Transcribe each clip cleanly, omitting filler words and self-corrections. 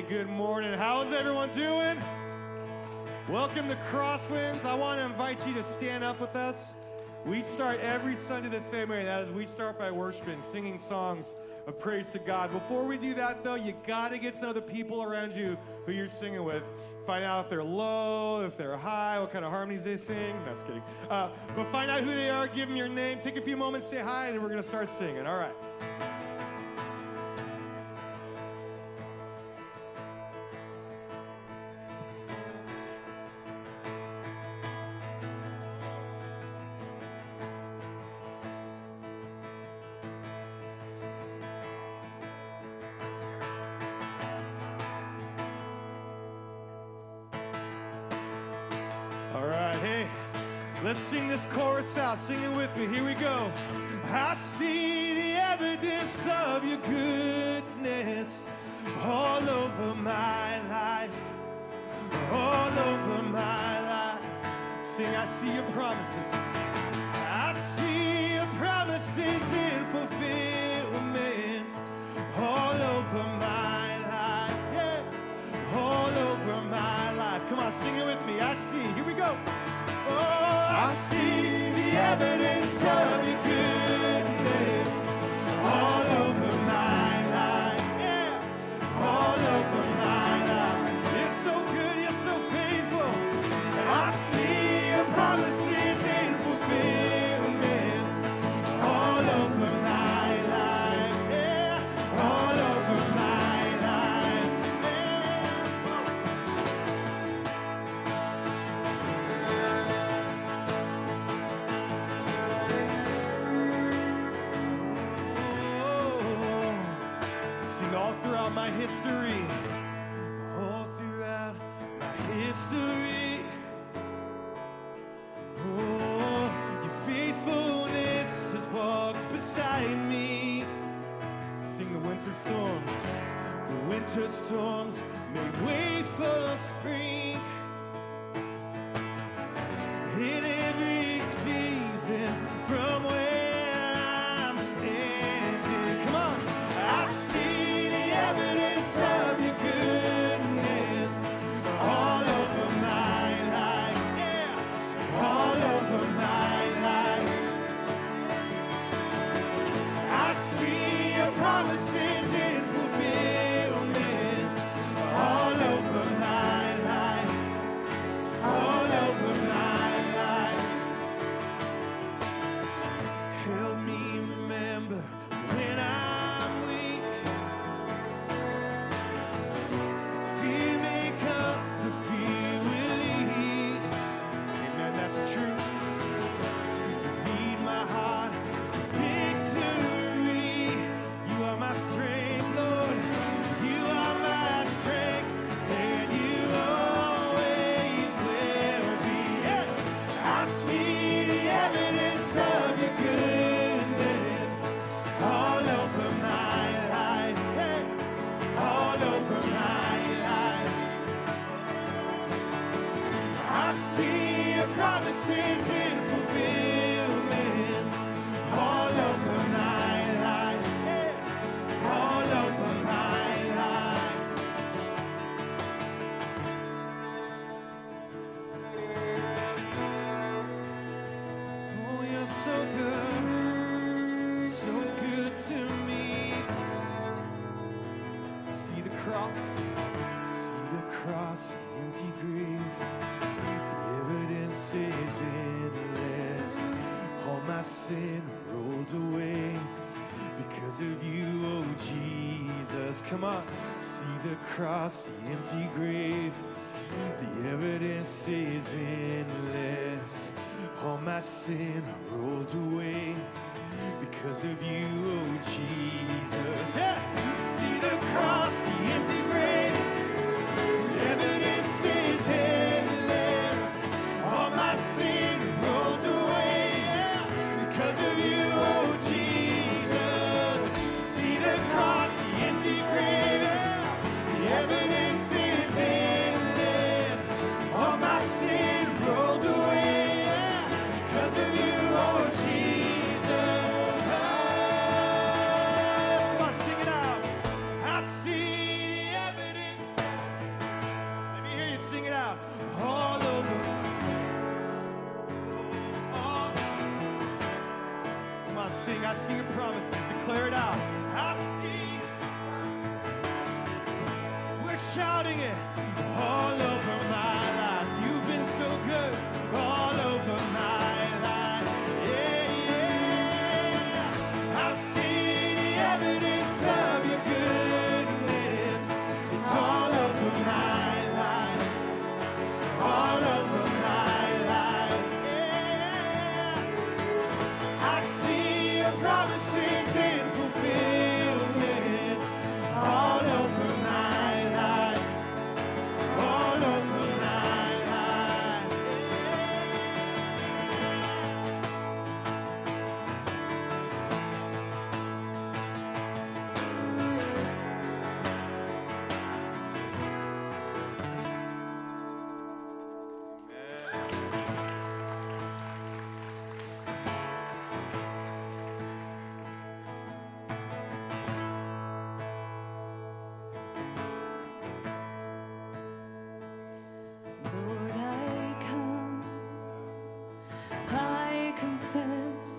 Good morning. How's everyone doing? Welcome to CrossWinds. I want to invite you to stand up with us. We start every Sunday the same way, and that is we start by worshiping, singing songs of praise to God. Before we do that, though, you got to get to know the people around you who you're singing with. Find out if they're low, if they're high, what kind of harmonies they sing. No, just kidding. But find out who they are, give them your name, take a few moments, say hi, and then we're going to start singing. All right. All right, hey, let's sing this chorus out. Sing it with me. Here we go. I see the evidence of your goodness all over my life, all over my life. Sing, I see your promises. I see your promises in fulfillment all over my life, yeah, all over my life. Come on, sing it with me. I see. Here we go. Oh, I see the evidence of your goodness all over my life, yeah, all over my life. You're so good, you're so faithful. And I see your promises in fulfillment all over my life, yeah, all over my life, yeah. All throughout my history, all throughout my history, oh, your faithfulness has walked beside me. Sing the winter storms made way for spring. In every season from where I'm standing, come on, I see evidence of your goodness all over my life, yeah, all over my life. I see your promises in fulfillment all over my life, all over my life. Help me remember when I'm weak. Fear may come, but fear will leave. Amen, that's true. You lead my heart to victory. You are my strength, Lord. You are my strength, and you always will be. Yeah. I see the evidence of your goodness all over my life, yeah, all over my life. I see your promises in fulfillment all over my life, yeah, all over my life. Oh, you're so good to me. See the cross, the empty grave. The evidence is endless. All my sin rolled away because of you, oh Jesus. Come on, see the cross, the empty grave. The evidence is endless. All my sin rolled away because of you, oh Jesus. Yeah. See the cross, the empty grave. The evidence is endless. All my sin rolled away, yeah, because of you, oh Jesus. See the cross, the empty grave, yeah. The evidence is endless. All my sin rolled away, yeah, because of you, oh Jesus. Come on, sing it out. I see the evidence. see your promises. Declare it out. I see. We're shouting it all over my life. You've been so good all over my life. Yeah, yeah. I've seen the evidence of your goodness. It's all over my life. All over my life. Yeah. I see your promises in fulfillment. All over my life. All over my life. Lord, I come, I confess,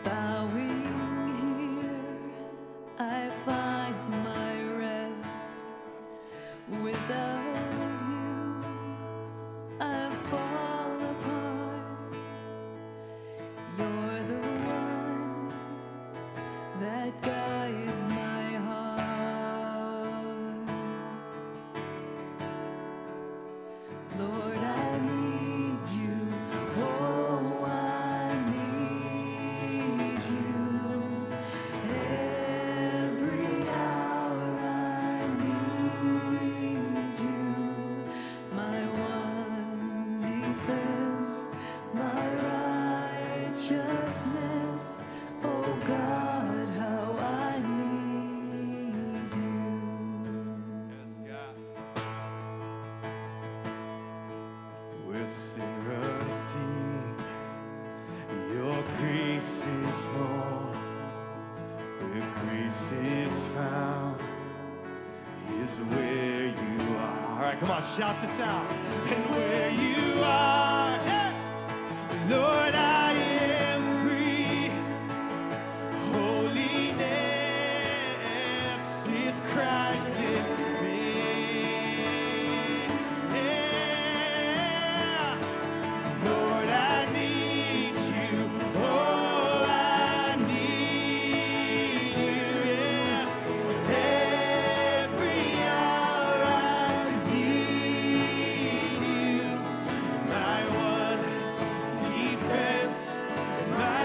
bowing here, I find my rest. Without you, I fall apart. You're the one that guides my heart. Lord, I need you. Oh, I need you. Every hour I need you. My one defense, my righteousness. Oh God, how I need you. Yes, God. Where sin runs deep, your grace is more. Where grace is found is where you are. All right, come on, shout this out. And where you are, yeah. Lord, I am free. Holiness is Christ in me. Yeah. Lord, I need you. Oh, I need you. Yeah. Every hour I need you. My one defense, my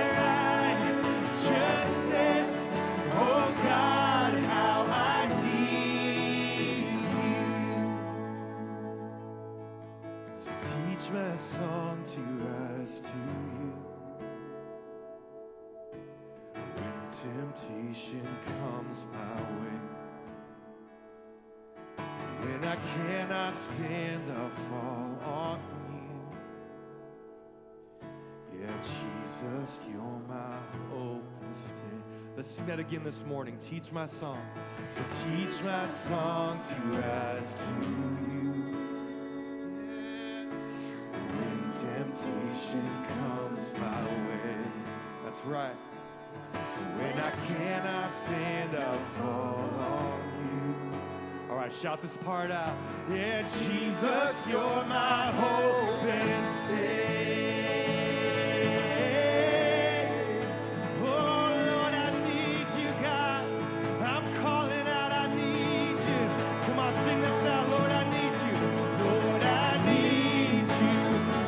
righteousness. Oh God, how I need you. So teach my song to rise to you. When temptation comes my way, when I cannot stand, I'll fall on you. Yeah, Jesus, you're my hope this day. Let's sing that again this morning. Teach my song. So teach my song to rise to you. When temptation comes my way. That's right. When I cannot stand, I'll fall on you. All right, shout this part out. Yeah, Jesus, you're my hope and stay. Oh, Lord, I need you, God. I'm calling out, I need you. Come on, sing this out. Lord, I need you. Lord, I need you.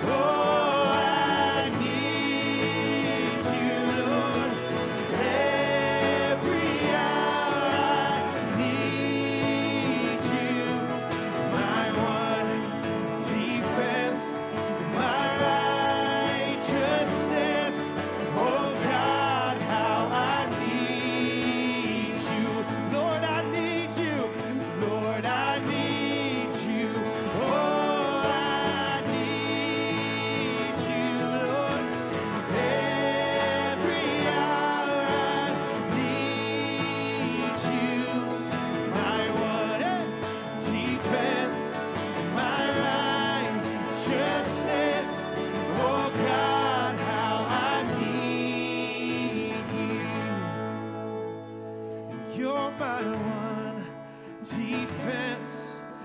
Oh, I need you, Lord. Every hour I need you. My one defense, my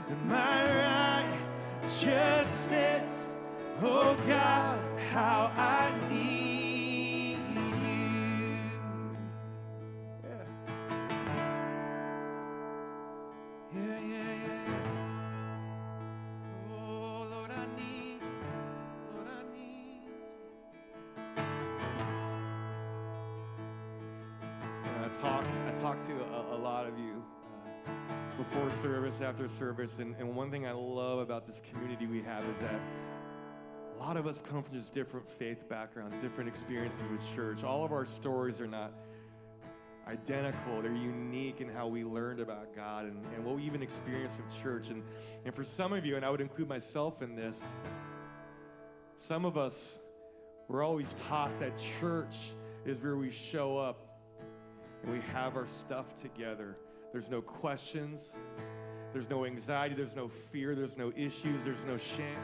and my righteousness. Oh God, how I need you. Yeah. Oh Lord, I need you. Lord, I need you. I talk to a lot of you before service, after service, and one thing I love about this community we have is that a lot of us come from just different faith backgrounds, different experiences with church. All of our stories are not identical. They're unique in how we learned about God and what we even experienced with church. And for some of you, and I would include myself in this, some of us were always taught that church is where we show up and we have our stuff together. There's no questions, there's no anxiety, there's no fear, there's no issues, there's no shame.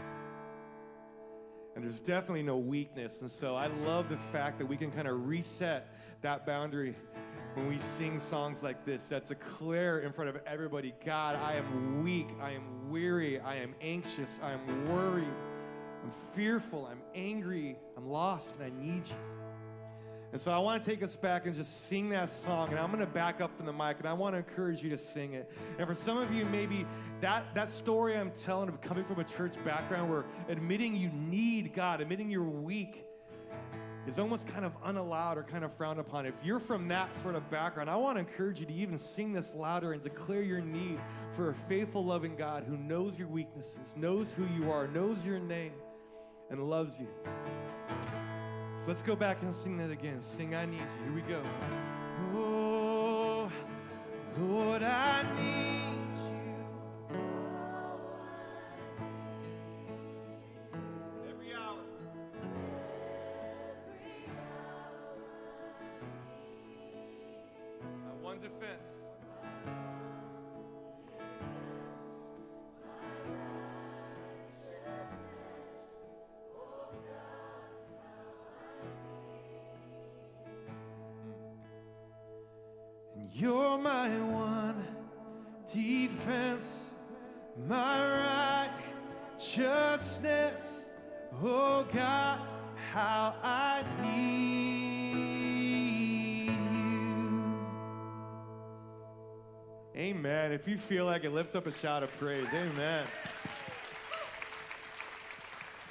And there's definitely no weakness. And so I love the fact that we can kind of reset that boundary when we sing songs like this that declare in front of everybody, God, I am weak, I am weary, I am anxious, I am worried, I'm fearful, I'm angry, I'm lost, and I need you. And so I want to take us back and just sing that song, and I'm going to back up from the mic, and I want to encourage you to sing it. And for some of you, maybe that story I'm telling of coming from a church background where admitting you need God, admitting you're weak, is almost kind of unallowed or kind of frowned upon. If you're from that sort of background, I want to encourage you to even sing this louder and declare your need for a faithful, loving God who knows your weaknesses, knows who you are, knows your name, and loves you. So let's go back and sing that again. Sing, I need you. Here we go. Oh, Lord, I need you. Every hour. My one defense. You're my one defense, my righteousness. Oh God, how I need you. Amen. If you feel like it, lift up a shout of praise. Amen.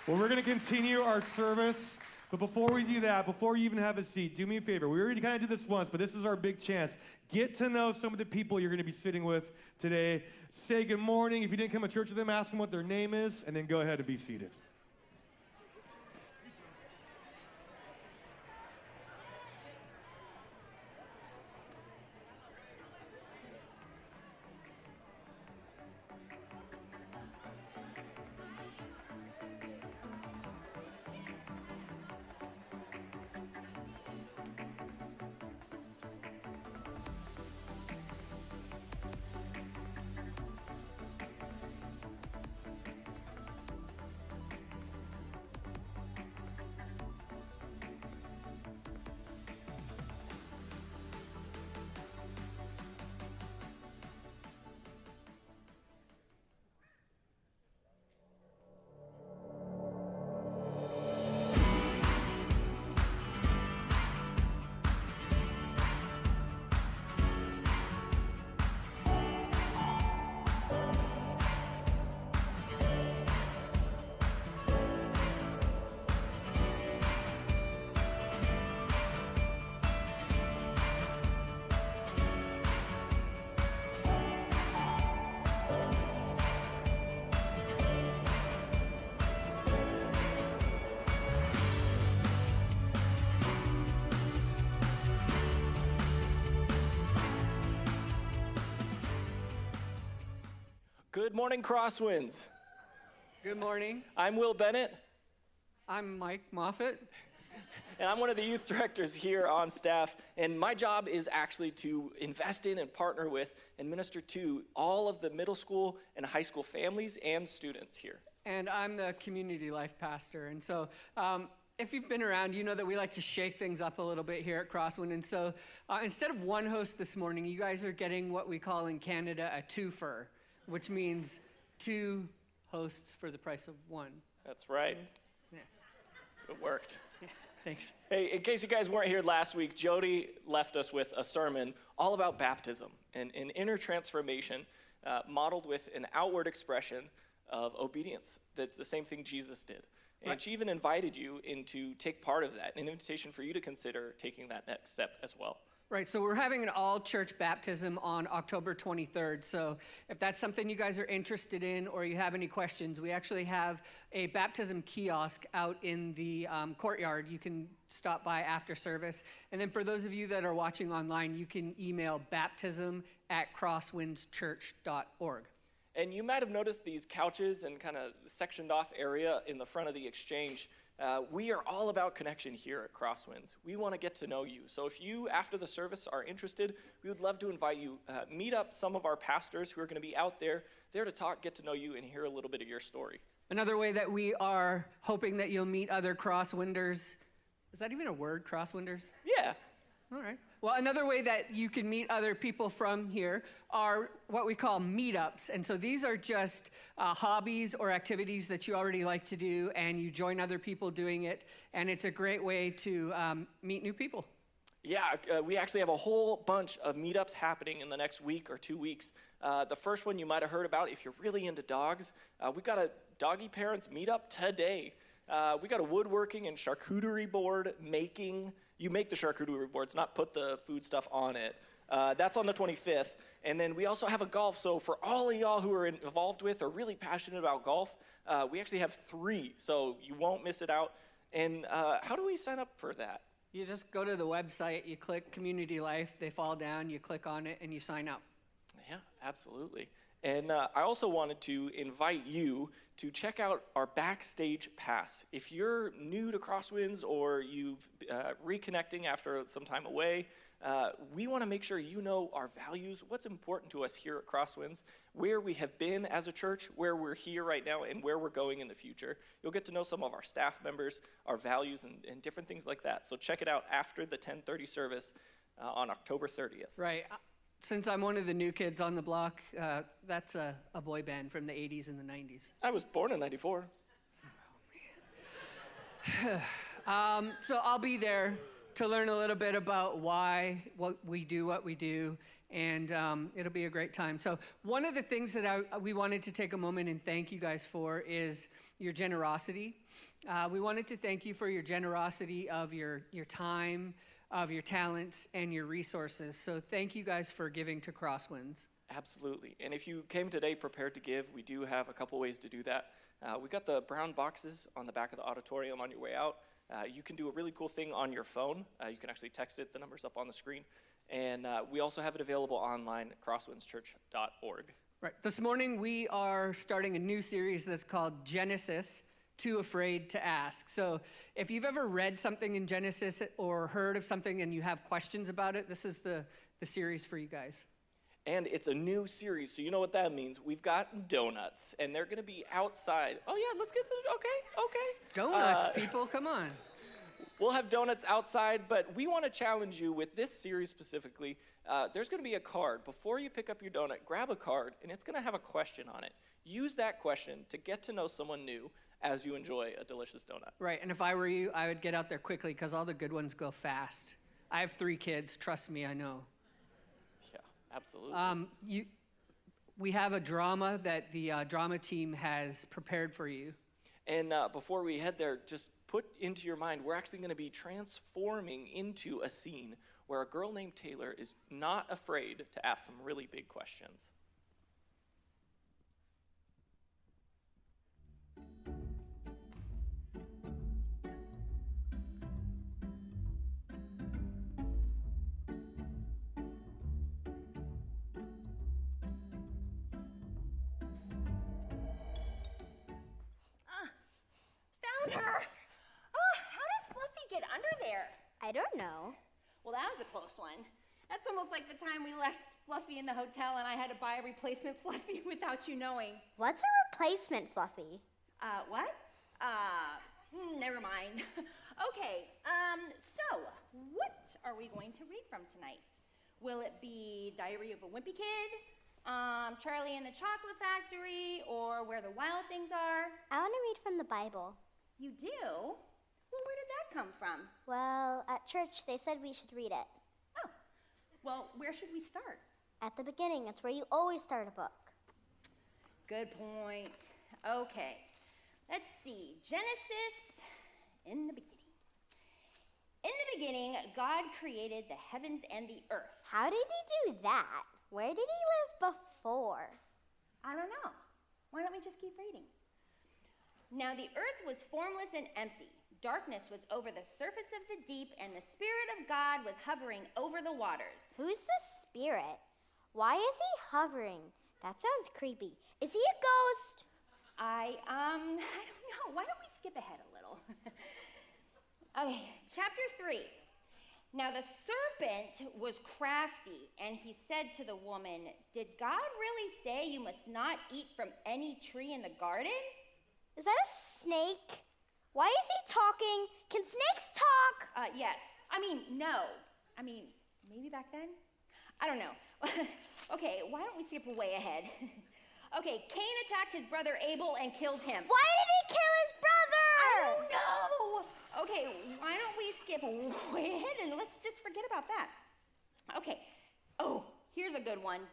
Well, we're going to continue our service. But before we do that, before you even have a seat, do me a favor. We already kind of did this once, but this is our big chance. Get to know some of the people you're going to be sitting with today. Say good morning. If you didn't come to church with them, ask them what their name is, and then go ahead and be seated. Good morning, CrossWinds. Good morning. I'm Will Bennett, I'm Mike Moffett. and I'm one of the youth directors here on staff. And my job is actually to invest in and partner with and minister to all of the middle school and high school families and students here. And I'm the community life pastor. And so if you've been around, you know that we like to shake things up a little bit here at CrossWinds. And so instead of one host this morning, you guys are getting what we call in Canada a twofer, which means 2 hosts for the price of 1. That's right. Yeah. It worked. Yeah, thanks. Hey, in case you guys weren't here last week, Jody left us with a sermon all about baptism and an inner transformation modeled with an outward expression of obedience. That's the same thing Jesus did. And Right. she even invited you in to take part of that, an invitation for you to consider taking that next step as well. Right, so we're having an all-church baptism on October 23rd. So if that's something you guys are interested in or you have any questions, we actually have a baptism kiosk out in the courtyard. You can stop by after service. And then for those of you that are watching online, you can email baptism@crosswindschurch.org. And you might have noticed these couches and kind of sectioned off area in the front of the exchange. We are all about connection here at CrossWinds. We want to get to know you. So if you, after the service, are interested, we would love to invite you. Meet up some of our pastors who are going to be out there to talk, get to know you, and hear a little bit of your story. Another way that we are hoping that you'll meet other Crosswinders, is that even a word, Crosswinders? Yeah. All right. Well, another way that you can meet other people from here are what we call meetups. And so these are just hobbies or activities that you already like to do, and you join other people doing it. And it's a great way to meet new people. Yeah, we actually have a whole bunch of meetups happening in the next week or 2 weeks. The first one you might have heard about if you're really into dogs. We've got a doggy parents meetup today. We got a woodworking and charcuterie board making. You make the charcuterie boards, not put the food stuff on it. That's on the 25th. And then we also have a golf. So for all of y'all who are involved with or really passionate about golf, we actually have 3. So you won't miss it out. And how do we sign up for that? You just go to the website, you click Community Life, they fall down, you click on it, and you sign up. Yeah, absolutely. And I also wanted to invite you to check out our Backstage Pass. If you're new to CrossWinds or you've reconnecting after some time away, we want to make sure you know our values, what's important to us here at CrossWinds, where we have been as a church, where we're here right now, and where we're going in the future. You'll get to know some of our staff members, our values, and different things like that. So check it out after the 10:30 service on October 30th. Right. Since I'm one of the new kids on the block, that's a boy band from the 80s and the 90s. I was born in '94. So I'll be there to learn a little bit about what we do, and it'll be a great time. So one of the things that we wanted to take a moment and thank you guys for is your generosity. We wanted to thank you for your generosity of your time, of your talents, and your resources. So thank you guys for giving to CrossWinds. Absolutely. And if you came today prepared to give, we do have a couple ways to do that. We got the brown boxes on the back of the auditorium on your way out. You can do a really cool thing on your phone. You can actually text it. The number's up on the screen. And we also have it available online at crosswindschurch.org. Right. This morning, we are starting a new series that's called Genesis, Too Afraid to Ask. So if you've ever read something in Genesis or heard of something and you have questions about it, this is the series for you guys. And it's a new series, so you know what that means. We've got donuts, and they're going to be outside. Oh, yeah, let's get some, okay. Donuts, people, come on. We'll have donuts outside, but we want to challenge you with this series specifically. There's going to be a card. Before you pick up your donut, grab a card, and it's going to have a question on it. Use that question to get to know someone new as you enjoy a delicious donut. Right, and if I were you, I would get out there quickly because all the good ones go fast. I have 3 kids. Trust me, I know. Yeah, absolutely. We have a drama that the drama team has prepared for you. And before we head there, just put into your mind, we're actually going to be transforming into a scene where a girl named Taylor is not afraid to ask some really big questions. Found her! Oh, how did Fluffy get under there? I don't know. Well, that was a close one. That's almost like the time we left Fluffy in the hotel and I had to buy a replacement Fluffy without you knowing. What's a replacement, Fluffy? What? Never mind. Okay, so what are we going to read from tonight? Will it be Diary of a Wimpy Kid? Charlie and the Chocolate Factory, or Where the Wild Things Are? I want to read from the Bible. You do? Well, where did that come from? Well, at church, they said we should read it. Oh, well, where should we start? At the beginning, it's where you always start a book. Good point. Okay, let's see. Genesis, in the beginning. In the beginning, God created the heavens and the earth. How did he do that? Where did he live before? I don't know. Why don't we just keep reading? Now the earth was formless and empty. Darkness was over the surface of the deep, and the Spirit of God was hovering over the waters. Who's the Spirit? Why is he hovering? That sounds creepy. Is he a ghost? I don't know. Why don't we skip ahead a little? Okay, chapter 3. Now the serpent was crafty, and he said to the woman, "Did God really say you must not eat from any tree in the garden?" Is that a snake? Why is he talking? Can snakes talk? Yes. No. Maybe back then? I don't know. Okay, why don't we skip way ahead? Okay, Cain attacked his brother Abel and killed him. Why did he kill his brother? I don't know. Okay, why don't we skip way ahead and let's just forget about that. Okay. Oh, here's a good one.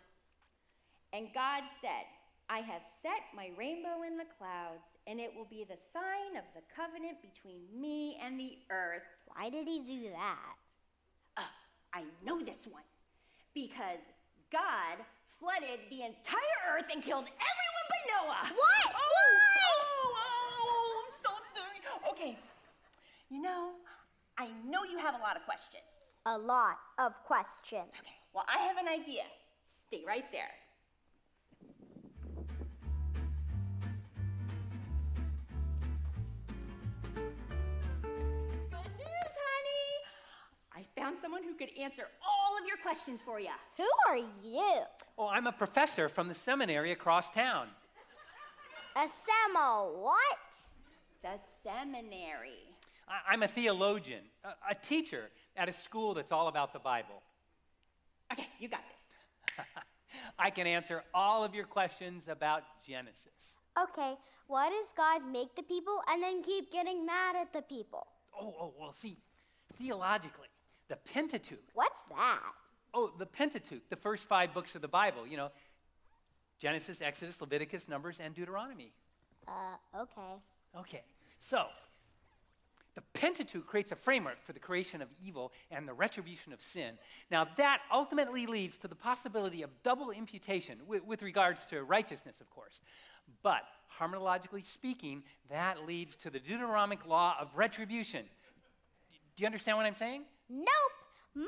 And God said, "I have set my rainbow in the clouds, and it will be the sign of the covenant between me and the earth." Why did he do that? I know this one. Because God flooded the entire earth and killed everyone but Noah. What? I'm so sorry. Okay. I know you have a lot of questions. A lot of questions. Okay. Well, I have an idea. Stay right there. Good news, honey. I found someone who could answer all of your questions for you. Who are you? Oh, I'm a professor from the seminary across town. A Semo what? The seminary. I'm a theologian, a teacher at a school that's all about the Bible. Okay, you got this. I can answer all of your questions about Genesis. Okay, why does God make the people and then keep getting mad at the people? Well, see, theologically, the Pentateuch. What's that? Oh, the Pentateuch, the first 5 books of the Bible, Genesis, Exodus, Leviticus, Numbers, and Deuteronomy. Okay. Okay, so the Pentateuch creates a framework for the creation of evil and the retribution of sin. Now, that ultimately leads to the possibility of double imputation with regards to righteousness, of course. But harmonologically speaking, that leads to the Deuteronomic law of retribution. Do you understand what I'm saying? Nope. Mom!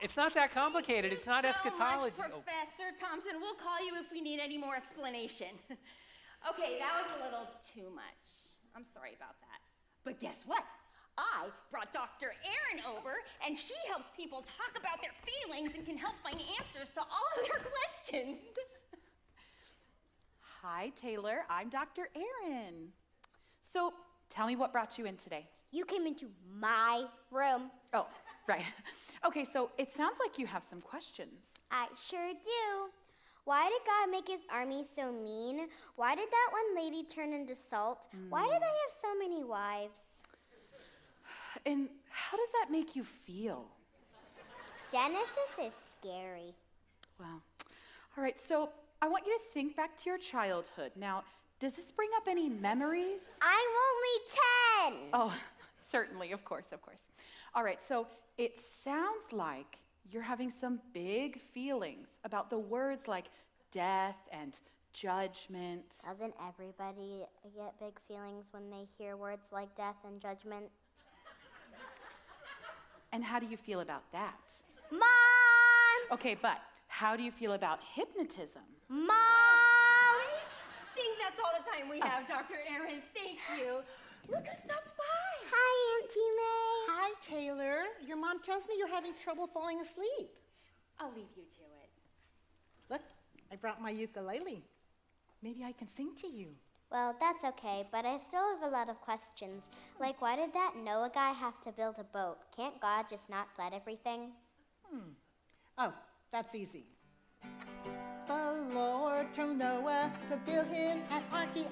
It's not that complicated. It's not eschatology. Much, Professor Thompson. We'll call you if we need any more explanation. Okay, that was a little too much. I'm sorry about that. But guess what? I brought Dr. Erin over, and she helps people talk about their feelings and can help find answers to all of their questions. Hi, Taylor. I'm Dr. Erin. So, tell me what brought you in today. You came into my room. Oh, right. Okay, so it sounds like you have some questions. I sure do. Why did God make his army so mean? Why did that one lady turn into salt? Why do they have so many wives? And how does that make you feel? Genesis is scary. Well, all right, so I want you to think back to your childhood. Now, does this bring up any memories? I'm only 10. Oh, certainly, of course. All right, so it sounds like you're having some big feelings about the words like death and judgment. Doesn't everybody get big feelings when they hear words like death and judgment? And how do you feel about that? Mom! Okay, but how do you feel about hypnotism? Mom! I think that's all the time we have, Dr. Erin. Thank you. Look who stopped by. Hi, Auntie May. Hi, Taylor. Your mom tells me you're having trouble falling asleep. I'll leave you to it. Look, I brought my ukulele. Maybe I can sing to you. Well, that's okay, but I still have a lot of questions. Like, why did that Noah guy have to build a boat? Can't God just not flood everything? Oh, that's easy. The Lord told Noah to build him an arky.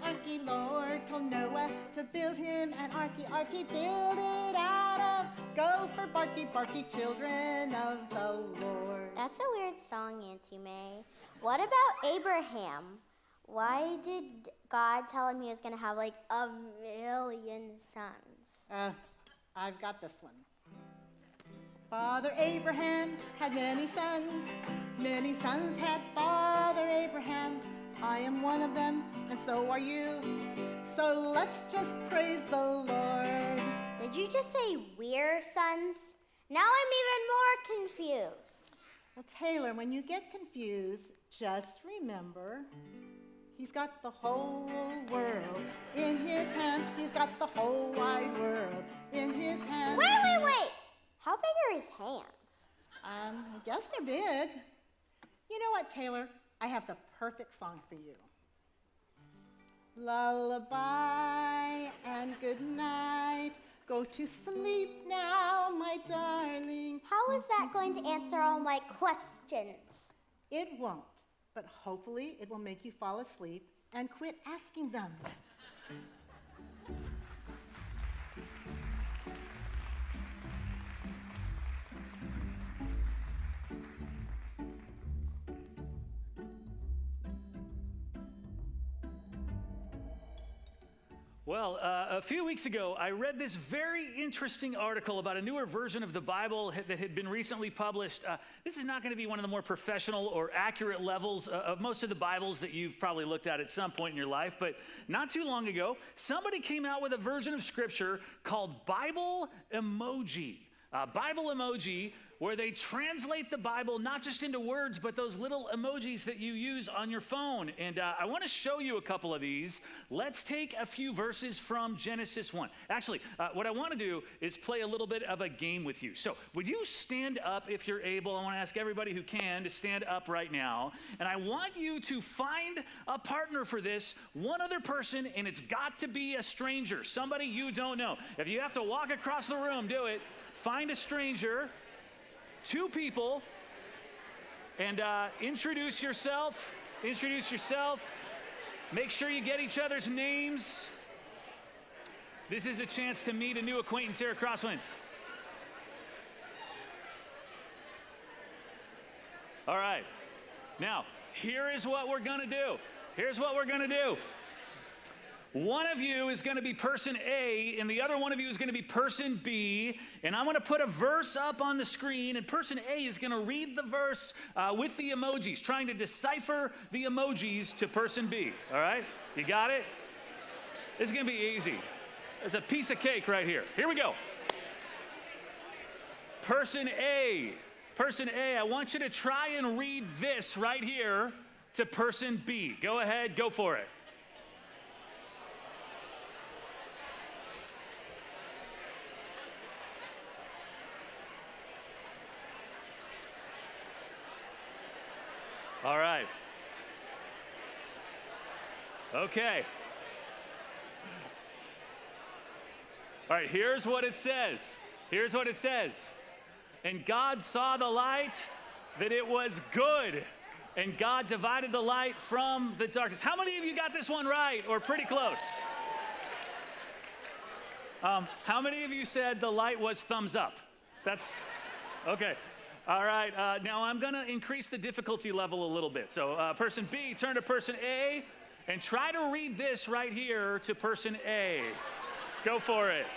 Lord told Noah to build him an arky. Build it out of gopher, barky children of the Lord. That's a weird song, Auntie May. What about Abraham? Why did God tell him he was going to have like 1,000,000 sons? I've got this one. Father Abraham had many sons. Many sons had Father Abraham. I am one of them, and so are you. So let's just praise the Lord. Did you just say we're sons? Now I'm even more confused. Well, Taylor, when you get confused, just remember, he's got the whole world in his hand. He's got the whole wide world in his hand. Wait. How big are his hands? I guess they're big. You know what, Taylor? I have the perfect song for you. Lullaby and good night. Go to sleep now, my darling. How is that going to answer all my questions? It won't, but hopefully it will make you fall asleep and quit asking them. Well, a few weeks ago, I read this very interesting article about a newer version of the Bible that had been recently published. This is not going to be one of the more professional or accurate levels of most of the Bibles that you've probably looked at some point in your life, but not too long ago, somebody came out with a version of Scripture called Bible Emoji. Bible Emoji, where they translate the Bible not just into words, but those little emojis that you use on your phone. And I want to show you a couple of these. Let's take a few verses from Genesis 1. Actually, what I want to do is play a little bit of a game with you. So would you stand up if you're able? I want to ask everybody who can to stand up right now. And I want you to find a partner for this, one other person, and it's got to be a stranger, somebody you don't know. If you have to walk across the room, do it. Find a stranger, 2 people, and introduce yourself. Make sure you get each other's names. This is a chance to meet a new acquaintance here at CrossWinds. All right. Now, here is what we're going to do. One of you is going to be person A, and the other one of you is going to be person B, and I'm going to put a verse up on the screen, and person A is going to read the verse with the emojis, trying to decipher the emojis to person B, all right? You got it? This is going to be easy. It's a piece of cake right here. Here we go. Person A, I want you to try and read this right here to person B. Go ahead, go for it. All right. Okay. All right, here's what it says. And God saw the light, that it was good. And God divided the light from the darkness. How many of you got this one right, or pretty close? How many of you said the light was thumbs up? That's, okay. All right, now I'm going to increase the difficulty level a little bit. So person B, turn to person A, and try to read this right here to person A. Go for it.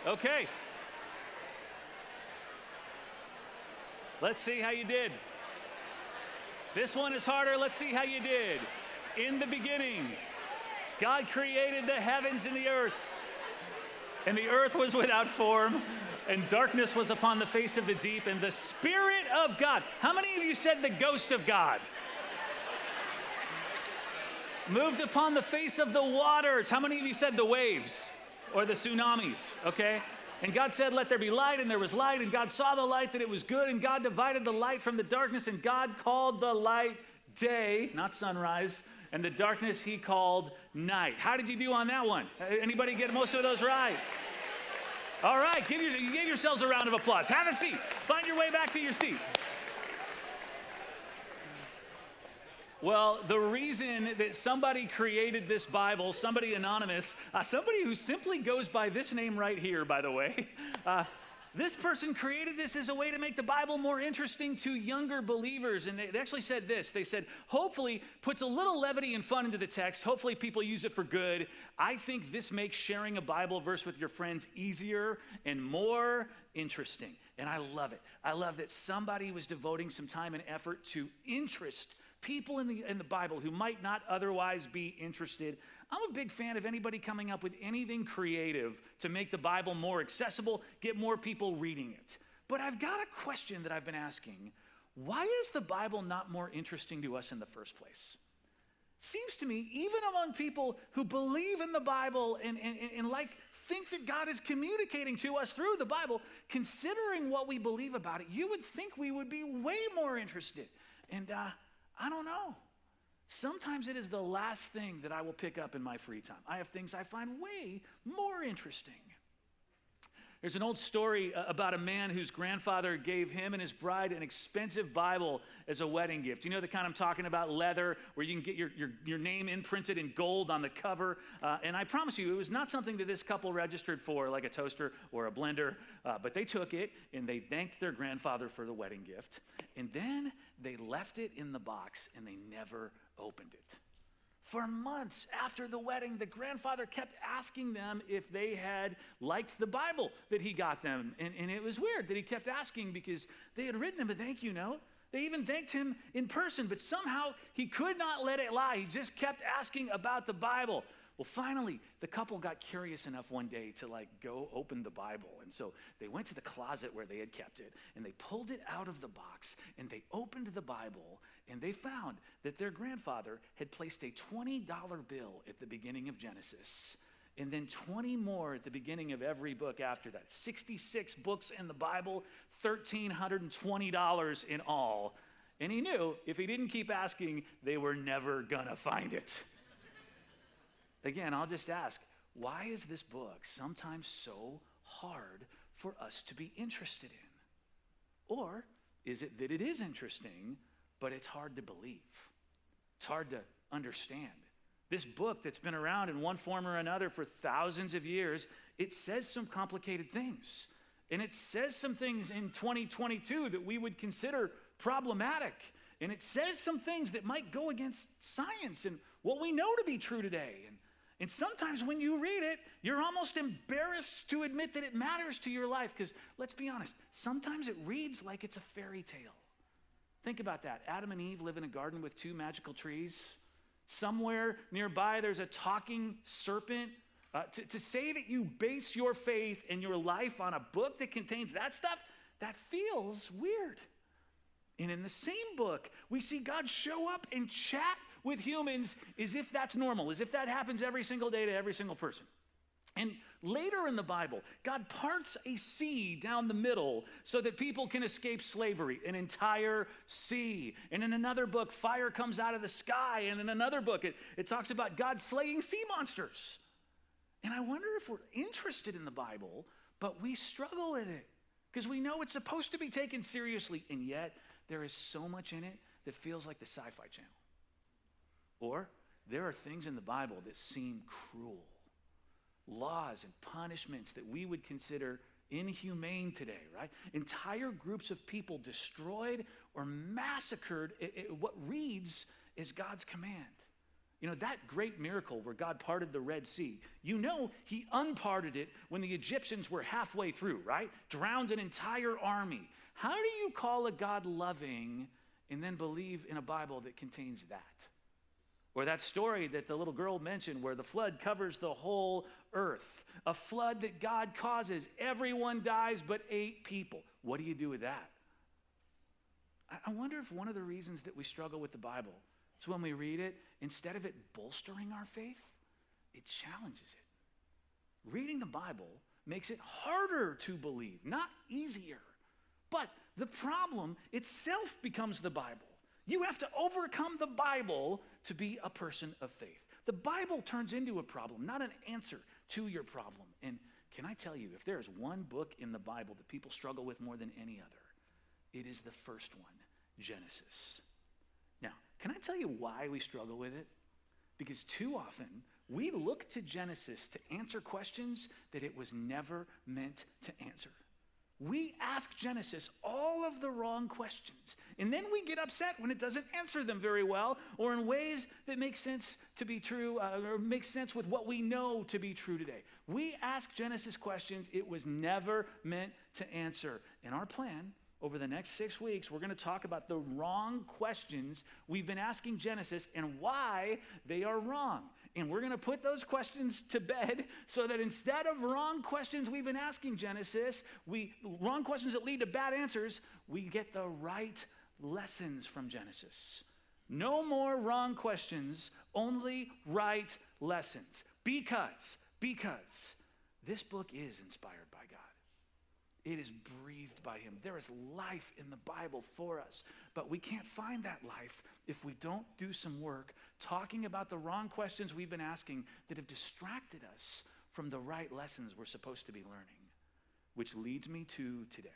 Okay. Let's see how you did. This one is harder. Let's see how you did. In the beginning, God created the heavens and the earth was without form And darkness was upon the face of the deep, and the Spirit of God. How many of you said the ghost of God? Moved upon the face of the waters. How many of you said the waves or the tsunamis? Okay. And God said, let there be light, and there was light, and God saw the light that it was good, and God divided the light from the darkness, and God called the light day, not sunrise, and the darkness he called night. How did you do on that one? Anybody get most of those right? All right, give yourselves a round of applause. Have a seat. Find your way back to your seat. Well, the reason that somebody created this Bible, somebody anonymous, somebody who simply goes by this name right here, by the way, this person created this as a way to make the Bible more interesting to younger believers. And they actually said this. They said, hopefully, puts a little levity and fun into the text. Hopefully, people use it for good. I think this makes sharing a Bible verse with your friends easier and more interesting. And I love it. I love that somebody was devoting some time and effort to interest people in the Bible who might not otherwise be interested. I'm a big fan of anybody coming up with anything creative to make the Bible more accessible, get more people reading it. But I've got a question that I've been asking. Why is the Bible not more interesting to us in the first place? It seems to me, even among people who believe in the Bible and think that God is communicating to us through the Bible, considering what we believe about it, you would think we would be way more interested. And I don't know. Sometimes it is the last thing that I will pick up in my free time. I have things I find way more interesting. There's an old story about a man whose grandfather gave him and his bride an expensive Bible as a wedding gift. You know the kind I'm talking about, leather, where you can get your name imprinted in gold on the cover. And I promise you, it was not something that this couple registered for, like a toaster or a blender. But they took it, and they thanked their grandfather for the wedding gift. And then they left it in the box, and they never opened it. For months after the wedding, the grandfather kept asking them if they had liked the Bible that he got them. And it was weird that he kept asking because they had written him a thank you note. They even thanked him in person, but somehow he could not let it lie. He just kept asking about the Bible. Well, finally, the couple got curious enough one day to go open the Bible. And so they went to the closet where they had kept it, and they pulled it out of the box, and they opened the Bible, and they found that their grandfather had placed a $20 bill at the beginning of Genesis, and then 20 more at the beginning of every book after that. 66 books in the Bible, $1,320 in all. And he knew if he didn't keep asking, they were never gonna find it. Again, I'll just ask, why is this book sometimes so hard for us to be interested in? Or is it that it is interesting, but it's hard to believe? It's hard to understand. This book that's been around in one form or another for thousands of years, it says some complicated things. And it says some things in 2022 that we would consider problematic. And it says some things that might go against science and what we know to be true today. And sometimes when you read it, you're almost embarrassed to admit that it matters to your life because, let's be honest, sometimes it reads like it's a fairy tale. Think about that. Adam and Eve live in a garden with 2 magical trees. Somewhere nearby, there's a talking serpent. To say that you base your faith and your life on a book that contains that stuff, that feels weird. And in the same book, we see God show up and chat with humans as if that's normal, as if that happens every single day to every single person. And later in the Bible, God parts a sea down the middle so that people can escape slavery, an entire sea. And in another book, fire comes out of the sky. And in another book, it talks about God slaying sea monsters. And I wonder if we're interested in the Bible, but we struggle with it because we know it's supposed to be taken seriously, and yet there is so much in it that feels like the Sci-Fi Channel. Or there are things in the Bible that seem cruel. Laws and punishments that we would consider inhumane today, right? Entire groups of people destroyed or massacred at what reads as God's command. You know, that great miracle where God parted the Red Sea, you know he unparted it when the Egyptians were halfway through, right? Drowned an entire army. How do you call a God loving and then believe in a Bible that contains that? Or that story that the little girl mentioned where the flood covers the whole earth. A flood that God causes. Everyone dies but 8 people. What do you do with that? I wonder if one of the reasons that we struggle with the Bible is when we read it, instead of it bolstering our faith, it challenges it. Reading the Bible makes it harder to believe, not easier. But the problem itself becomes the Bible. You have to overcome the Bible to be a person of faith. The Bible turns into a problem, not an answer to your problem. And can I tell you, if there is one book in the Bible that people struggle with more than any other, it is the first one, Genesis. Now, can I tell you why we struggle with it? Because too often, we look to Genesis to answer questions that it was never meant to answer. We ask Genesis all of the wrong questions, and then we get upset when it doesn't answer them very well or in ways that make sense to be true or make sense with what we know to be true today. We ask Genesis questions it was never meant to answer. In our plan, over the next 6 weeks, we're going to talk about the wrong questions we've been asking Genesis and why they are wrong. And we're going to put those questions to bed so that instead of wrong questions we've been asking Genesis, wrong questions that lead to bad answers, we get the right lessons from Genesis. No more wrong questions, only right lessons. Because this book is inspired by God. It is breathed by him. There is life in the Bible for us, but we can't find that life if we don't do some work talking about the wrong questions we've been asking that have distracted us from the right lessons we're supposed to be learning, which leads me to today.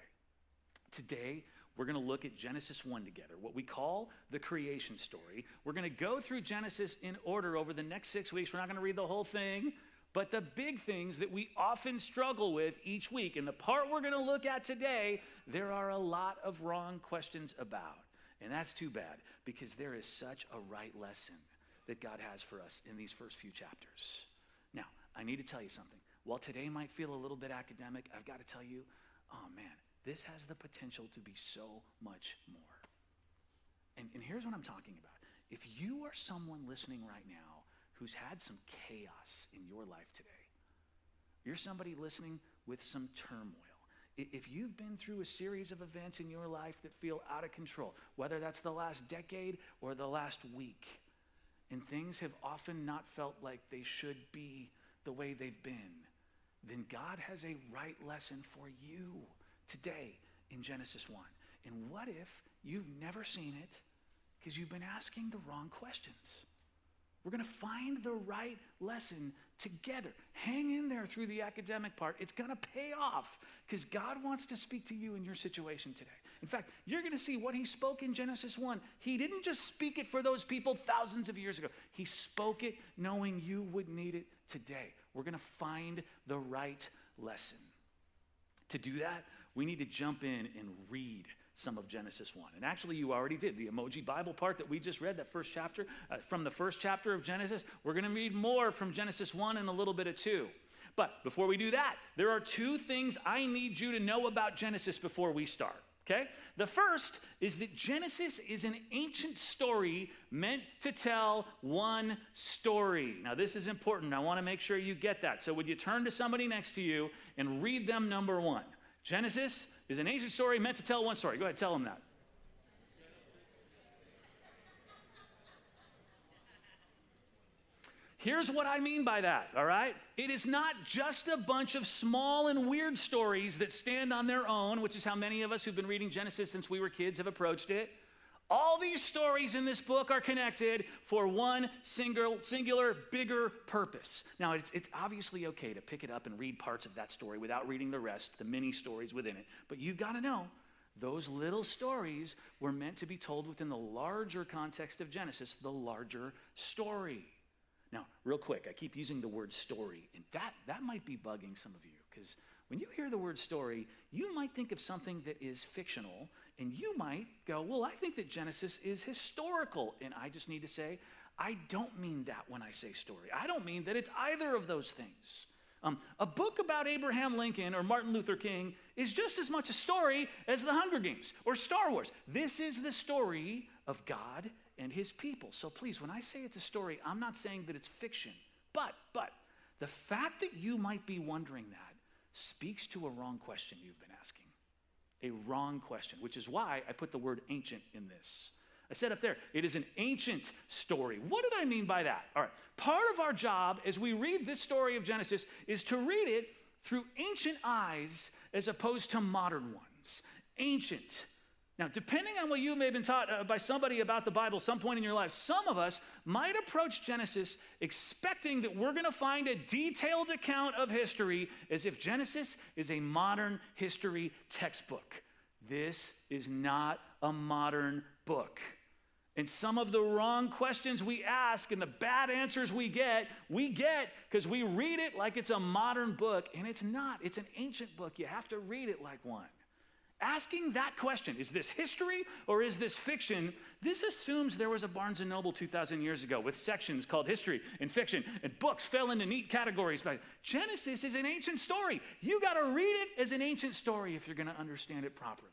Today, we're going to look at Genesis 1 together, what we call the creation story. We're going to go through Genesis in order over the next 6 weeks. We're not going to read the whole thing. But the big things that we often struggle with each week, and the part we're going to look at today, there are a lot of wrong questions about. And that's too bad, because there is such a right lesson that God has for us in these first few chapters. Now, I need to tell you something. While today might feel a little bit academic, I've got to tell you, oh man, this has the potential to be so much more. And here's what I'm talking about. If you are someone listening right now who's had some chaos in your life today. You're somebody listening with some turmoil. If you've been through a series of events in your life that feel out of control, whether that's the last decade or the last week, and things have often not felt like they should be the way they've been, then God has a right lesson for you today in Genesis 1. And what if you've never seen it because you've been asking the wrong questions? We're going to find the right lesson together. Hang in there through the academic part. It's going to pay off because God wants to speak to you in your situation today. In fact, you're going to see what he spoke in Genesis 1. He didn't just speak it for those people thousands of years ago. He spoke it knowing you would need it today. We're going to find the right lesson. To do that, we need to jump in and read some of Genesis 1. And actually, you already did. The emoji Bible part that we just read, that first chapter, from the first chapter of Genesis, we're going to read more from Genesis 1 and a little bit of 2. But before we do that, there are 2 things I need you to know about Genesis before we start, okay? The first is that Genesis is an ancient story meant to tell one story. Now, this is important. I want to make sure you get that. So would you turn to somebody next to you and read them number 1? Genesis is an ancient story meant to tell one story. Go ahead, tell them that. Here's what I mean by that, all right? It is not just a bunch of small and weird stories that stand on their own, which is how many of us who've been reading Genesis since we were kids have approached it. All these stories in this book are connected for one singular, bigger purpose. Now, it's obviously okay to pick it up and read parts of that story without reading the rest, the mini stories within it. But you've got to know, those little stories were meant to be told within the larger context of Genesis, the larger story. Now, real quick, I keep using the word story, and that might be bugging some of you, because when you hear the word story, you might think of something that is fictional, and you might go, well, I think that Genesis is historical. And I just need to say, I don't mean that when I say story. I don't mean that it's either of those things. A book about Abraham Lincoln or Martin Luther King is just as much a story as the Hunger Games or Star Wars. This is the story of God and his people. So please, when I say it's a story, I'm not saying that it's fiction. But the fact that you might be wondering that speaks to a wrong question you've been asking. A wrong question, which is why I put the word ancient in this. I said up there, it is an ancient story. What did I mean by that? All right, part of our job as we read this story of Genesis is to read it through ancient eyes as opposed to modern ones. Ancient. Now, depending on what you may have been taught by somebody about the Bible some point in your life, some of us might approach Genesis expecting that we're going to find a detailed account of history as if Genesis is a modern history textbook. This is not a modern book. And some of the wrong questions we ask and the bad answers we get because we read it like it's a modern book, and it's not. It's an ancient book. You have to read it like one. Asking that question, is this history or is this fiction? This assumes there was a Barnes & Noble 2,000 years ago with sections called history and fiction, and books fell into neat categories. But Genesis is an ancient story. You got to read it as an ancient story if you're going to understand it properly.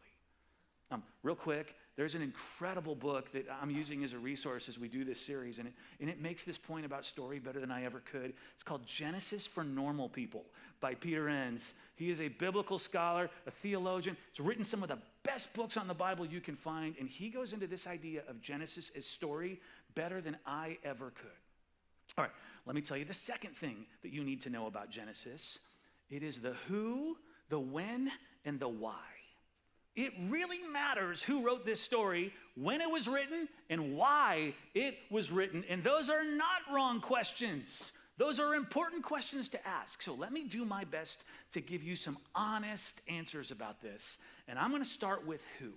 Real quick, there's an incredible book that I'm using as a resource as we do this series, and it makes this point about story better than I ever could. It's called Genesis for Normal People by Peter Enns. He is a biblical scholar, a theologian. He's written some of the best books on the Bible you can find, and he goes into this idea of Genesis as story better than I ever could. All right, let me tell you the second thing that you need to know about Genesis. It is the who, the when, and the why. It really matters who wrote this story, when it was written, and why it was written. And those are not wrong questions. Those are important questions to ask. So let me do my best to give you some honest answers about this. And I'm going to start with who.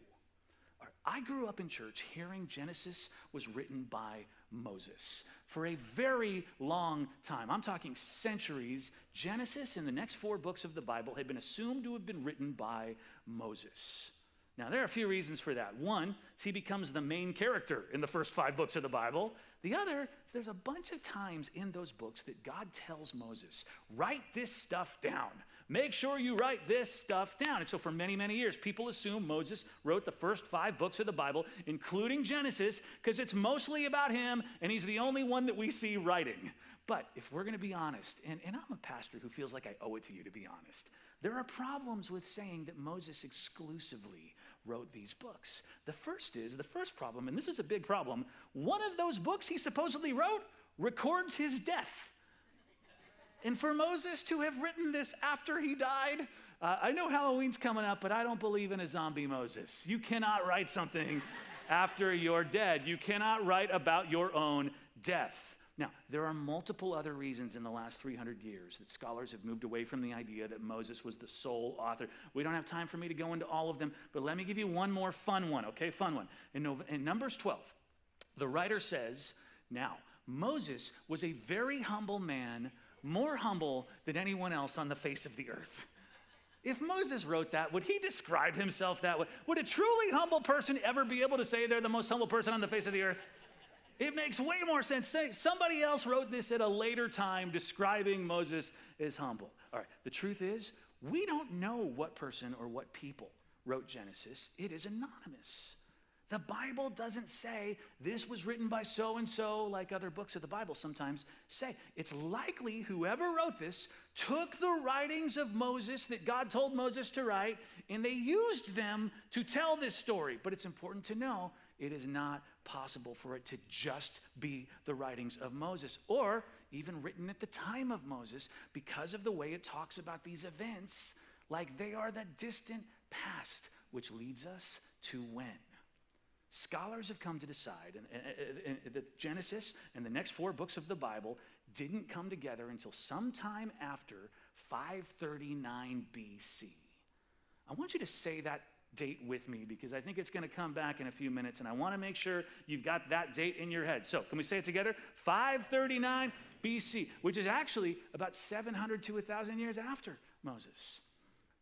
I grew up in church hearing Genesis was written by Moses. For a very long time, I'm talking centuries, Genesis and the next 4 books of the Bible had been assumed to have been written by Moses. Now, there are a few reasons for that. One is he becomes the main character in the first 5 books of the Bible. The other is there's a bunch of times in those books that God tells Moses, write this stuff down. Make sure you write this stuff down. And so for many, many years, people assume Moses wrote the first 5 books of the Bible, including Genesis, because it's mostly about him, and he's the only one that we see writing. But if we're going to be honest, and I'm a pastor who feels like I owe it to you to be honest, there are problems with saying that Moses exclusively wrote these books. The first problem, and this is a big problem, one of those books he supposedly wrote records his death. And for Moses to have written this after he died, I know Halloween's coming up, but I don't believe in a zombie Moses. You cannot write something after you're dead. You cannot write about your own death. Now, there are multiple other reasons in the last 300 years that scholars have moved away from the idea that Moses was the sole author. We don't have time for me to go into all of them, but let me give you one more fun one, okay? Fun one. In Numbers 12, the writer says, now, Moses was a very humble man, more humble than anyone else on the face of the earth. If Moses wrote that, would he describe himself that way? Would a truly humble person ever be able to say they're the most humble person on the face of the earth? It makes way more sense. Say somebody else wrote this at a later time describing Moses as humble. All right, the truth is, we don't know what person or what people wrote Genesis. It is anonymous. The Bible doesn't say this was written by so-and-so like other books of the Bible sometimes say. It's likely whoever wrote this took the writings of Moses that God told Moses to write, and they used them to tell this story. But it's important to know it is not possible for it to just be the writings of Moses or even written at the time of Moses because of the way it talks about these events like they are the distant past, which leads us to when. Scholars have come to decide that Genesis and the next 4 books of the Bible didn't come together until sometime after 539 BC. I want you to say that date with me because I think it's going to come back in a few minutes, and I want to make sure you've got that date in your head. So can we say it together? 539 BC, which is actually about 700 to 1,000 years after Moses.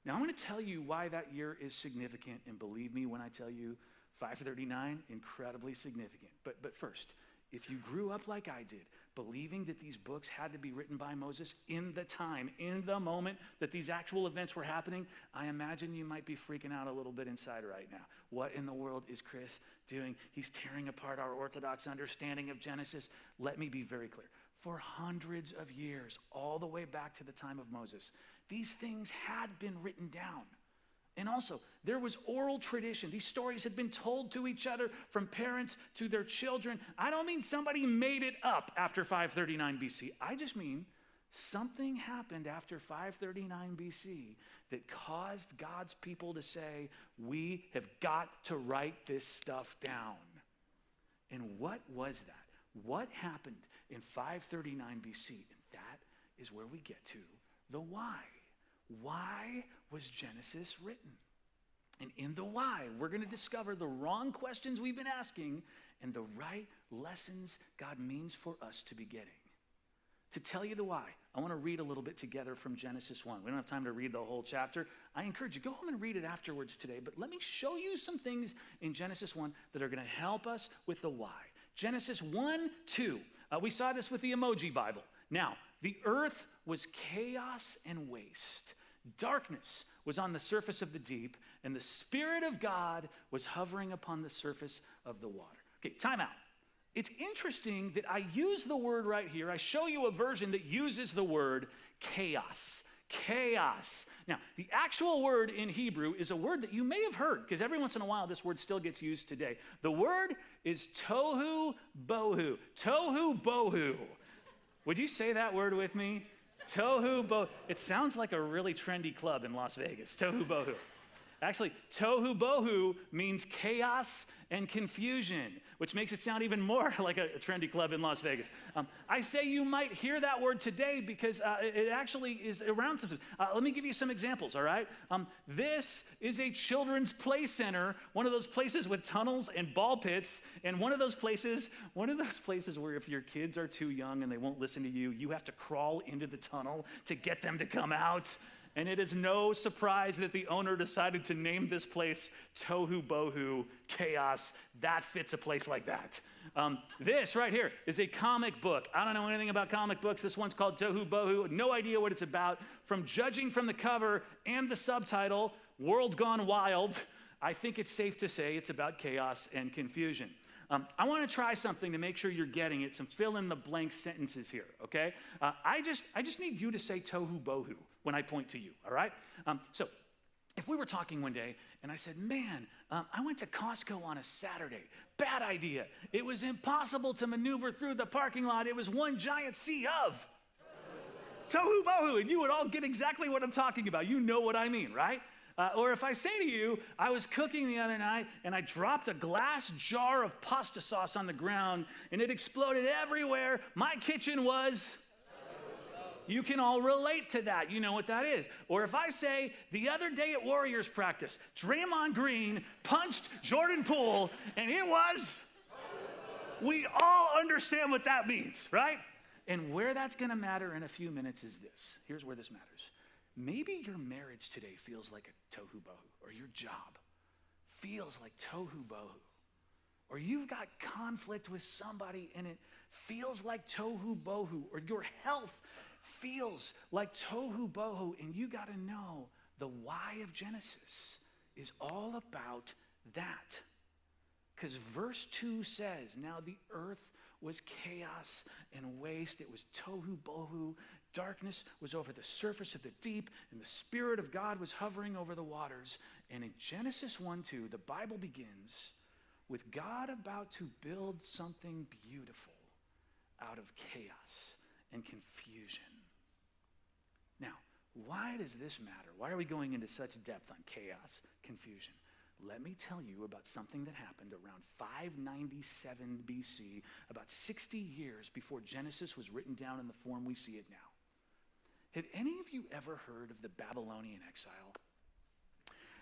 Now, I'm going to tell you why that year is significant, and believe me when I tell you 539, incredibly significant. But first, if you grew up like I did, believing that these books had to be written by Moses in the time, in the moment that these actual events were happening, I imagine you might be freaking out a little bit inside right now. What in the world is Chris doing? He's tearing apart our Orthodox understanding of Genesis. Let me be very clear. For hundreds of years, all the way back to the time of Moses, these things had been written down. And also, there was oral tradition. These stories had been told to each other from parents to their children. I don't mean somebody made it up after 539 BC. I just mean something happened after 539 BC that caused God's people to say, we have got to write this stuff down. And what was that? What happened in 539 BC? And that is where we get to the why. Why was Genesis written? And in the why, we're going to discover the wrong questions we've been asking and the right lessons God means for us to be getting. To tell you the why, I want to read a little bit together from Genesis 1. We don't have time to read the whole chapter. I encourage you, go home and read it afterwards today, but let me show you some things in Genesis 1 that are going to help us with the why. Genesis 1:2. We saw this with the emoji Bible. Now, the earth was chaos and waste. Darkness was on the surface of the deep, and the Spirit of God was hovering upon the surface of the water. Okay, time out. It's interesting that I use the word right here. I show you a version that uses the word chaos. Chaos. Now, the actual word in Hebrew is a word that you may have heard, because every once in a while this word still gets used today. The word is tohu bohu. Tohu bohu. Would you say that word with me? Tohu bohu. It sounds like a really trendy club in Las Vegas. Tohu bohu. Actually, tohu bohu means chaos and confusion, which makes it sound even more like a trendy club in Las Vegas. I say you might hear that word today because it actually is around something. Let me give you some examples, all right? This is a children's play center, one of those places with tunnels and ball pits, and one of those places where if your kids are too young and they won't listen to you, you have to crawl into the tunnel to get them to come out. And it is no surprise that the owner decided to name this place Tohu Bohu, Chaos. That fits a place like that. This right here is a comic book. I don't know anything about comic books. This one's called Tohu Bohu. No idea what it's about. From judging from the cover and the subtitle, World Gone Wild, I think it's safe to say it's about chaos and confusion. I want to try something to make sure you're getting it, some fill-in-the-blank sentences here, okay? I just need you to say Tohu Bohu when I point to you, all right? So if we were talking one day and I said, man, I went to Costco on a Saturday. Bad idea. It was impossible to maneuver through the parking lot. It was one giant sea of Tohu Bohu, and you would all get exactly what I'm talking about. You know what I mean, right? Or if I say to you, I was cooking the other night and I dropped a glass jar of pasta sauce on the ground and it exploded everywhere. My kitchen was... You can all relate to that. You know what that is. Or if I say, the other day at Warriors practice, Draymond Green punched Jordan Poole and it was... We all understand what that means, right? And where that's going to matter in a few minutes is this. Here's where this matters. Maybe your marriage today feels like a tohu bohu, or your job feels like tohu bohu, or you've got conflict with somebody and it feels like tohu bohu, or your health feels like tohu bohu, and you got to know the why of Genesis is all about that. Because verse 2 says, now the earth was chaos and waste. It was tohu bohu. Darkness was over the surface of the deep, and the Spirit of God was hovering over the waters. And in Genesis 1:2, the Bible begins with God about to build something beautiful out of chaos and confusion. Now, why does this matter? Why are we going into such depth on chaos, confusion? Let me tell you about something that happened around 597 BC, about 60 years before Genesis was written down in the form we see it now. Have any of you ever heard of the Babylonian exile?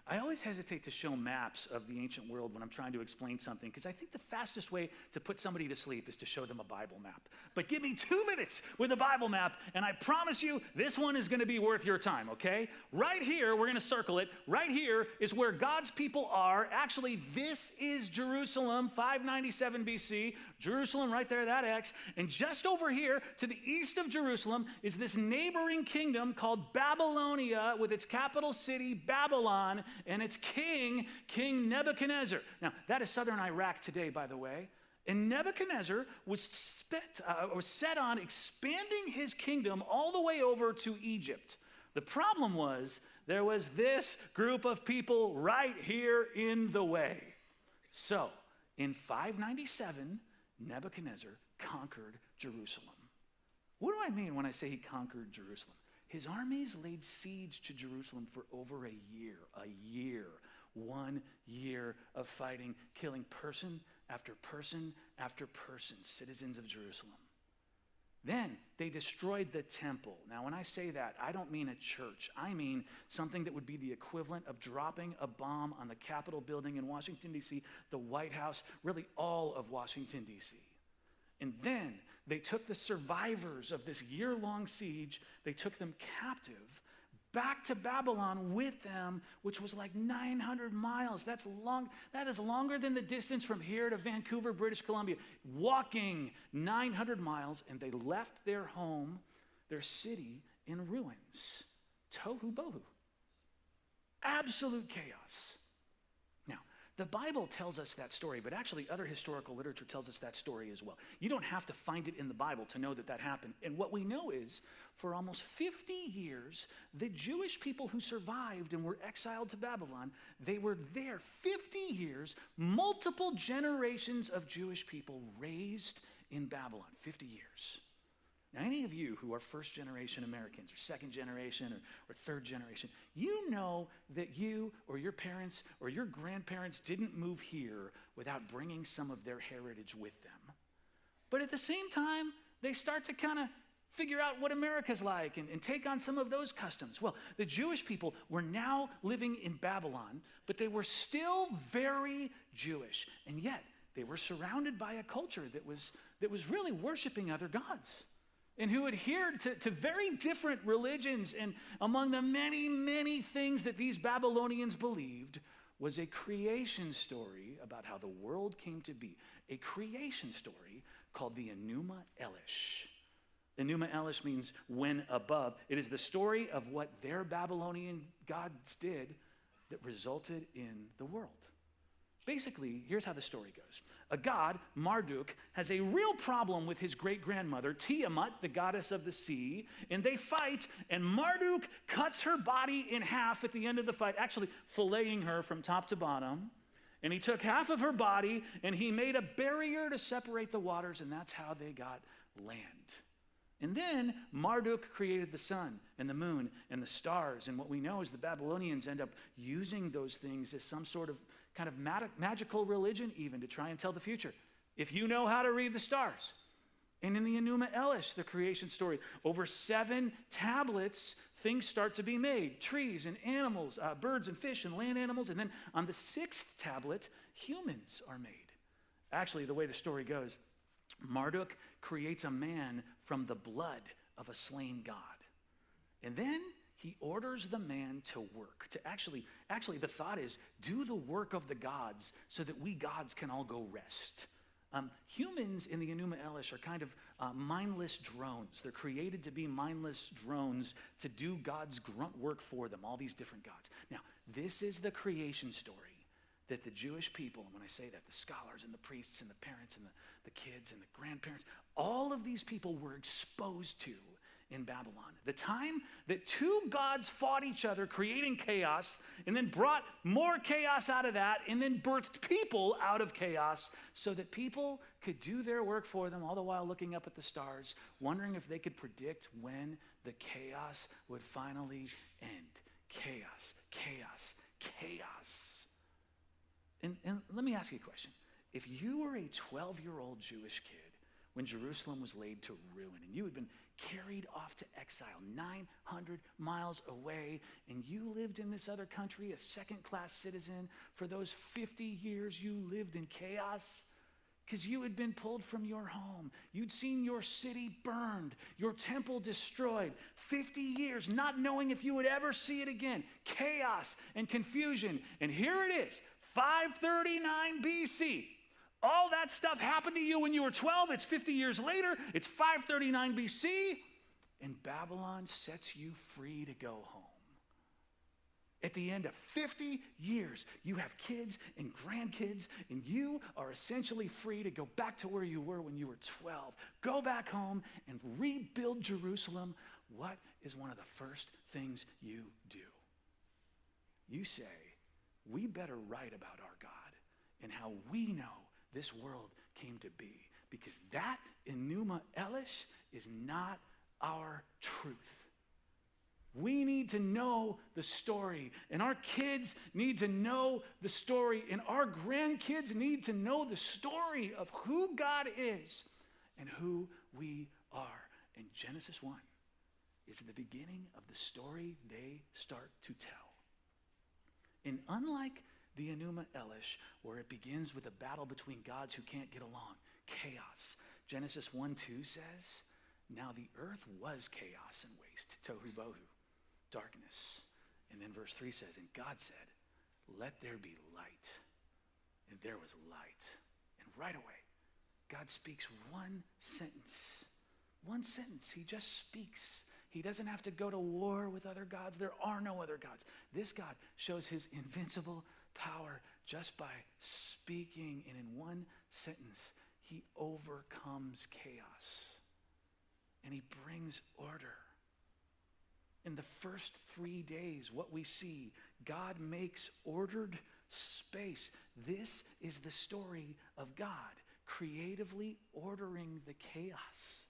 I always hesitate to show maps of the ancient world when I'm trying to explain something, because I think the fastest way to put somebody to sleep is to show them a Bible map. But give me 2 minutes with a Bible map, and I promise you this one is going to be worth your time, okay? Right here, we're going to circle it. Right here is where God's people are. Actually, this is Jerusalem, 597 BC. Jerusalem right there, that X. And just over here to the east of Jerusalem is this neighboring kingdom called Babylonia, with its capital city, Babylon, and its king, King Nebuchadnezzar. Now, that is southern Iraq today, by the way. And Nebuchadnezzar was set on expanding his kingdom all the way over to Egypt. The problem was there was this group of people right here in the way. So, in 597, Nebuchadnezzar conquered Jerusalem. What do I mean when I say he conquered Jerusalem? His armies laid siege to Jerusalem for over a year, 1 year of fighting, killing person after person after person, citizens of Jerusalem. Then they destroyed the temple. Now, when I say that, I don't mean a church. I mean something that would be the equivalent of dropping a bomb on the Capitol building in Washington, D.C., the White House, really all of Washington, D.C. And then they took the survivors of this year-long siege, they took them captive back to Babylon with them, which was like 900 miles. That is longer than the distance from here to Vancouver, British Columbia. Walking 900 miles, and they left their home, their city, in ruins. Tohu bohu. Absolute chaos. Now, the Bible tells us that story, but actually other historical literature tells us that story as well. You don't have to find it in the Bible to know that that happened. And what we know is, for almost 50 years, the Jewish people who survived and were exiled to Babylon, they were there 50 years, multiple generations of Jewish people raised in Babylon, 50 years. Now, any of you who are first-generation Americans or second generation or third generation, you know that you or your parents or your grandparents didn't move here without bringing some of their heritage with them. But at the same time, they start to kind of figure out what America's like and take on some of those customs. Well, the Jewish people were now living in Babylon, but they were still very Jewish. And yet, they were surrounded by a culture that was really worshiping other gods, and who adhered to very different religions. And among the many, many things that these Babylonians believed was a creation story about how the world came to be. A creation story called the Enuma Elish. Enuma Elish means when above. It is the story of what their Babylonian gods did that resulted in the world. Basically, here's how the story goes. A god, Marduk, has a real problem with his great-grandmother, Tiamat, the goddess of the sea, and they fight, and Marduk cuts her body in half at the end of the fight, actually filleting her from top to bottom. And he took half of her body, and he made a barrier to separate the waters, and that's how they got land. And then Marduk created the sun and the moon and the stars, and what we know is the Babylonians end up using those things as some sort of kind of magical religion even to try and tell the future. If you know how to read the stars. And in the Enuma Elish, the creation story, over 7 tablets, things start to be made. Trees and animals, birds and fish and land animals. And then on the 6th tablet, humans are made. Actually, the way the story goes, Marduk creates a man from the blood of a slain god. And then he orders the man to work, to actually the thought is, do the work of the gods so that we gods can all go rest. Humans in the Enuma Elish are kind of mindless drones. They're created to be mindless drones to do God's grunt work for them, all these different gods. Now, this is the creation story that the Jewish people, and when I say that, the scholars and the priests and the parents and the kids and the grandparents, all of these people were exposed to in Babylon. The time that 2 gods fought each other, creating chaos, and then brought more chaos out of that, and then birthed people out of chaos so that people could do their work for them, all the while looking up at the stars, wondering if they could predict when the chaos would finally end. Chaos, chaos, chaos. And let me ask you a question. If you were a 12-year-old Jewish kid when Jerusalem was laid to ruin, and you had been carried off to exile 900 miles away, and you lived in this other country, a second-class citizen. For those 50 years, you lived in chaos because you had been pulled from your home. You'd seen your city burned, your temple destroyed. 50 years, not knowing if you would ever see it again. Chaos and confusion. And here it is, 539 BC. All that stuff happened to you when you were 12. It's 50 years later. It's 539 BC. And Babylon sets you free to go home. At the end of 50 years, you have kids and grandkids, and you are essentially free to go back to where you were when you were 12. Go back home and rebuild Jerusalem. What is one of the first things you do? You say, we better write about our God and how we know this world came to be, because that Enuma Elish is not our truth. We need to know the story, and our kids need to know the story, and our grandkids need to know the story of who God is and who we are. And Genesis 1 is the beginning of the story they start to tell. And unlike the Enuma Elish, where it begins with a battle between gods who can't get along, chaos, Genesis 1:2 says, now the earth was chaos and waste, tohu bohu, darkness. And then verse 3 says, and God said, let there be light. And there was light. And right away, God speaks one sentence. One sentence. He just speaks. He doesn't have to go to war with other gods. There are no other gods. This God shows his invincible power just by speaking. And in one sentence, he overcomes chaos. And he brings order. In the first 3 days, what we see, God makes ordered space. This is the story of God creatively ordering the chaos.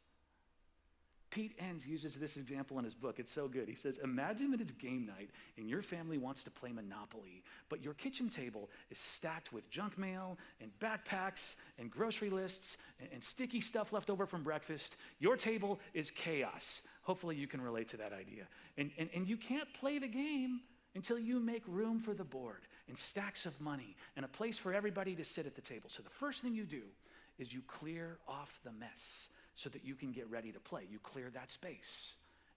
Pete Enns uses this example in his book. It's so good. He says, imagine that it's game night and your family wants to play Monopoly, but your kitchen table is stacked with junk mail and backpacks and grocery lists and sticky stuff left over from breakfast. Your table is chaos. Hopefully you can relate to that idea. And you can't play the game until you make room for the board and stacks of money and a place for everybody to sit at the table. So the first thing you do is you clear off the mess so that you can get ready to play. You clear that space.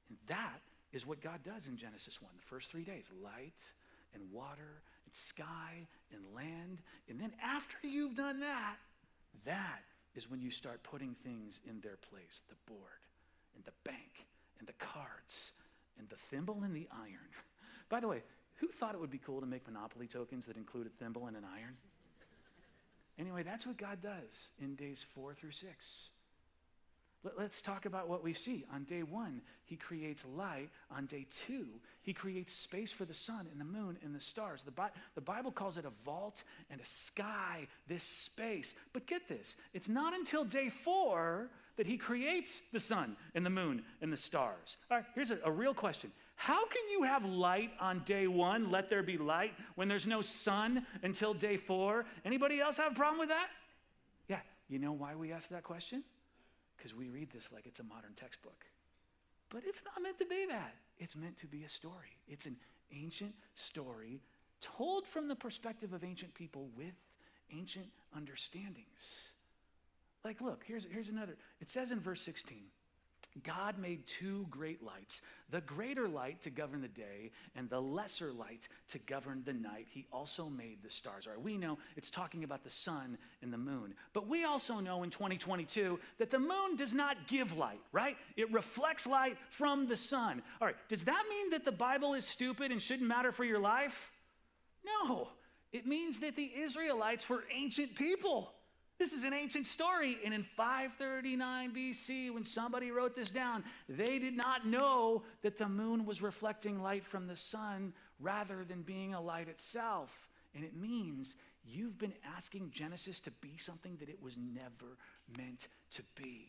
And that is what God does in Genesis 1. The first 3 days, light and water and sky and land. And then after you've done that, that is when you start putting things in their place. The board and the bank and the cards and the thimble and the iron. By the way, who thought it would be cool to make Monopoly tokens that include a thimble and an iron? Anyway, that's what God does in days 4 through 6. Let's talk about what we see. On day 1, he creates light. On day 2, he creates space for the sun and the moon and the stars. The Bible calls it a vault and a sky, this space. But get this, it's not until day 4 that he creates the sun and the moon and the stars. All right, here's a real question. How can you have light on day 1, let there be light, when there's no sun until day 4? Anybody else have a problem with that? Yeah, you know why we ask that question? Because we read this like it's a modern textbook. But it's not meant to be that. It's meant to be a story. It's an ancient story told from the perspective of ancient people with ancient understandings. Like, look, here's another. It says in verse 16, God made 2 great lights, the greater light to govern the day and the lesser light to govern the night. He also made the stars. All right, we know it's talking about the sun and the moon. But we also know in 2022 that the moon does not give light, right? It reflects light from the sun. All right, does that mean that the Bible is stupid and shouldn't matter for your life? No, it means that the Israelites were ancient people. This is an ancient story, and in 539 BC, when somebody wrote this down, they did not know that the moon was reflecting light from the sun rather than being a light itself. And it means you've been asking Genesis to be something that it was never meant to be.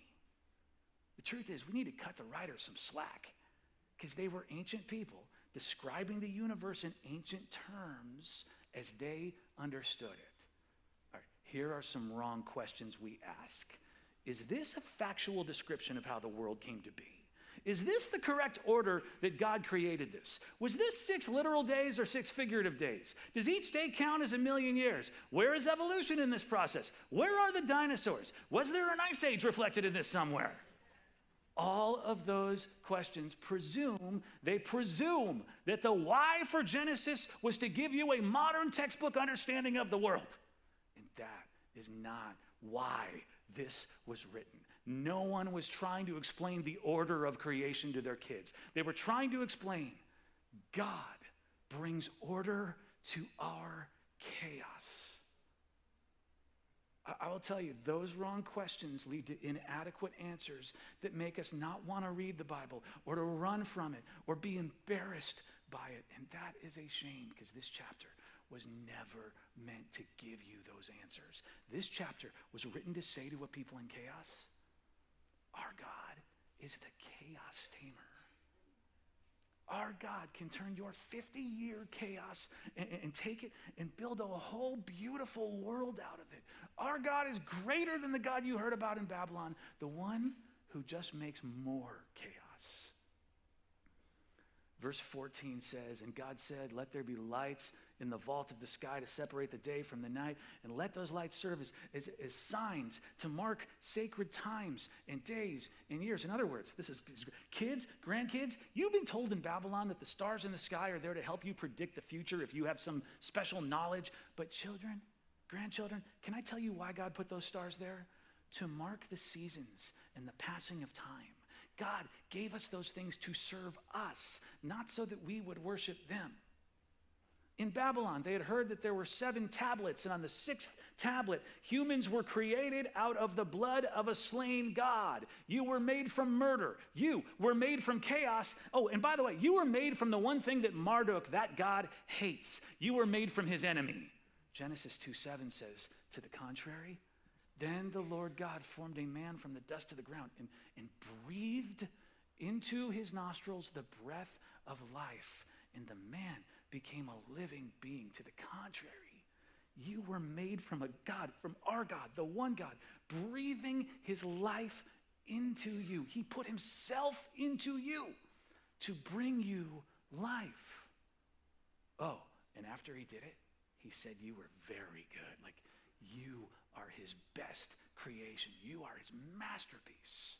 The truth is, we need to cut the writers some slack, because they were ancient people describing the universe in ancient terms as they understood it. Here are some wrong questions we ask. is this a factual description of how the world came to be? Is this the correct order that God created this? Was this 6 literal days or 6 figurative days? Does each day count as 1,000,000 years? Where is evolution in this process? Where are the dinosaurs? Was there an ice age reflected in this somewhere? All of those questions presume that the why for Genesis was to give you a modern textbook understanding of the world. And that is not why this was written. No one was trying to explain the order of creation to their kids. They were trying to explain God brings order to our chaos. I will tell you, those wrong questions lead to inadequate answers that make us not want to read the Bible or to run from it or be embarrassed by it. And that is a shame, because this chapter was never meant to give you those answers. This chapter was written to say to a people in chaos, our God is the chaos tamer. Our God can turn your 50-year chaos and take it and build a whole beautiful world out of it. Our God is greater than the God you heard about in Babylon, the one who just makes more chaos. Verse 14 says, and God said, let there be lights in the vault of the sky to separate the day from the night, and let those lights serve as signs to mark sacred times and days and years. In other words, this is kids, grandkids, you've been told in Babylon that the stars in the sky are there to help you predict the future if you have some special knowledge. But children, grandchildren, can I tell you why God put those stars there? To mark the seasons and the passing of time. God gave us those things to serve us, not so that we would worship them. In Babylon, they had heard that there were 7 tablets, and on the 6th tablet, humans were created out of the blood of a slain God. You were made from murder. You were made from chaos. Oh, and by the way, you were made from the one thing that Marduk, that God, hates. You were made from his enemy. Genesis 2:7 says, to the contrary, then the Lord God formed a man from the dust of the ground and breathed into his nostrils the breath of life, and the man became a living being. To the contrary, you were made from a God, from our God, the one God, breathing his life into you. He put himself into you to bring you life. Oh, and after he did it, he said you were very good. Like, you are his best creation. You are his masterpiece.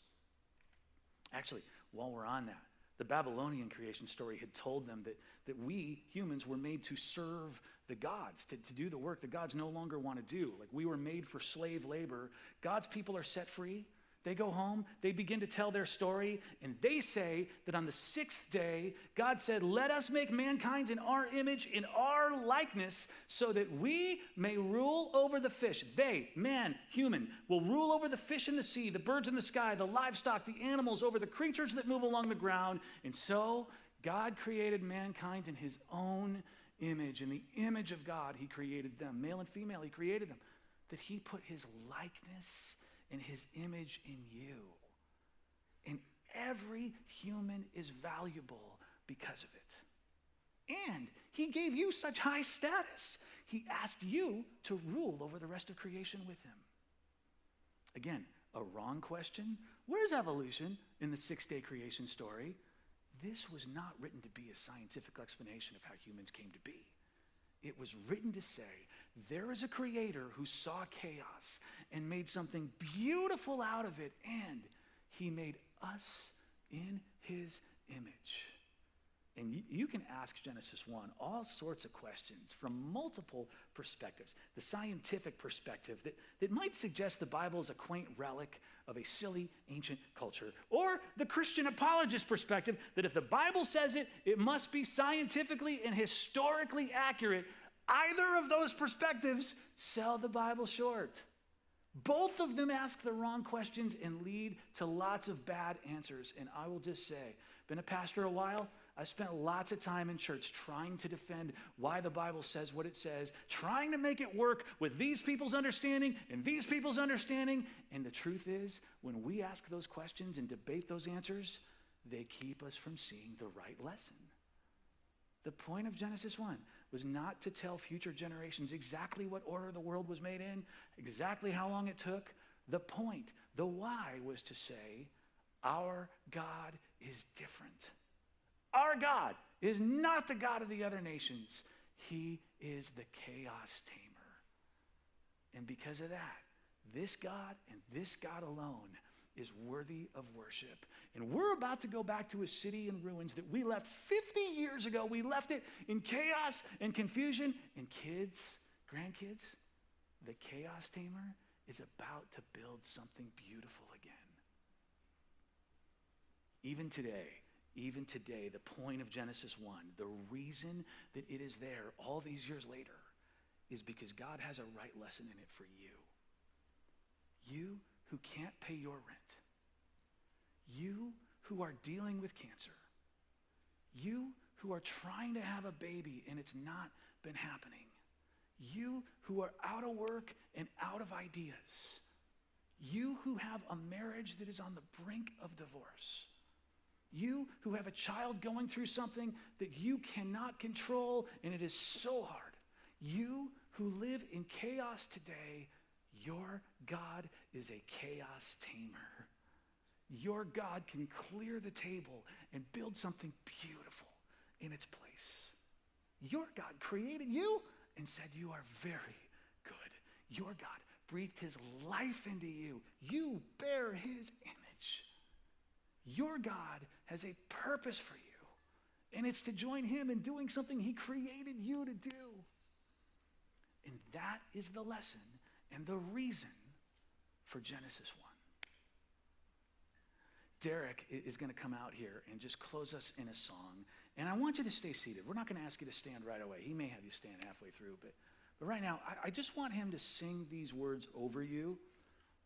Actually, while we're on that, the Babylonian creation story had told them that we humans were made to serve the gods, to do the work the gods no longer want to do. Like, we were made for slave labor. God's people are set free. They go home, they begin to tell their story, and they say that on the 6th day, God said, let us make mankind in our image, in our likeness, so that we may rule over the fish. They, man, human, will rule over the fish in the sea, the birds in the sky, the livestock, the animals, over the creatures that move along the ground. And so God created mankind in his own image. In the image of God, he created them. Male and female, he created them. That he put his likeness and his image in you. And every human is valuable because of it. And he gave you such high status. He asked you to rule over the rest of creation with him. Again, a wrong question. Where's evolution in the 6-day creation story? This was not written to be a scientific explanation of how humans came to be. It was written to say, there is a creator who saw chaos and made something beautiful out of it, and he made us in his image. And you can ask Genesis 1 all sorts of questions from multiple perspectives. The scientific perspective that might suggest the Bible is a quaint relic of a silly ancient culture. Or the Christian apologist perspective that if the Bible says it, it must be scientifically and historically accurate. Either of those perspectives sell the Bible short. Both of them ask the wrong questions and lead to lots of bad answers. And I will just say, been a pastor a while, I spent lots of time in church trying to defend why the Bible says what it says, trying to make it work with these people's understanding and these people's understanding. And the truth is, when we ask those questions and debate those answers, they keep us from seeing the right lesson. The point of Genesis 1 was not to tell future generations exactly what order the world was made in, exactly how long it took. The point, the why was to say, our God is different. Our God is not the God of the other nations. He is the chaos tamer. And because of that, this God and this God alone is worthy of worship. And we're about to go back to a city in ruins that we left 50 years ago. We left it in chaos and confusion. And kids, grandkids, the chaos tamer is about to build something beautiful again. Even today, the point of Genesis 1, the reason that it is there all these years later is because God has a right lesson in it for you. You who can't pay your rent. You who are dealing with cancer. You who are trying to have a baby and it's not been happening. You who are out of work and out of ideas. You who have a marriage that is on the brink of divorce. You who have a child going through something that you cannot control and it is so hard. You who live in chaos today, your God is a chaos tamer. Your God can clear the table and build something beautiful in its place. Your God created you and said you are very good. Your God breathed his life into you. You bear his image. Your God has a purpose for you, and it's to join him in doing something he created you to do. And that is the lesson and the reason for Genesis 1. Derek is going to come out here and just close us in a song. And I want you to stay seated. We're not going to ask you to stand right away. He may have you stand halfway through. But right now, I just want him to sing these words over you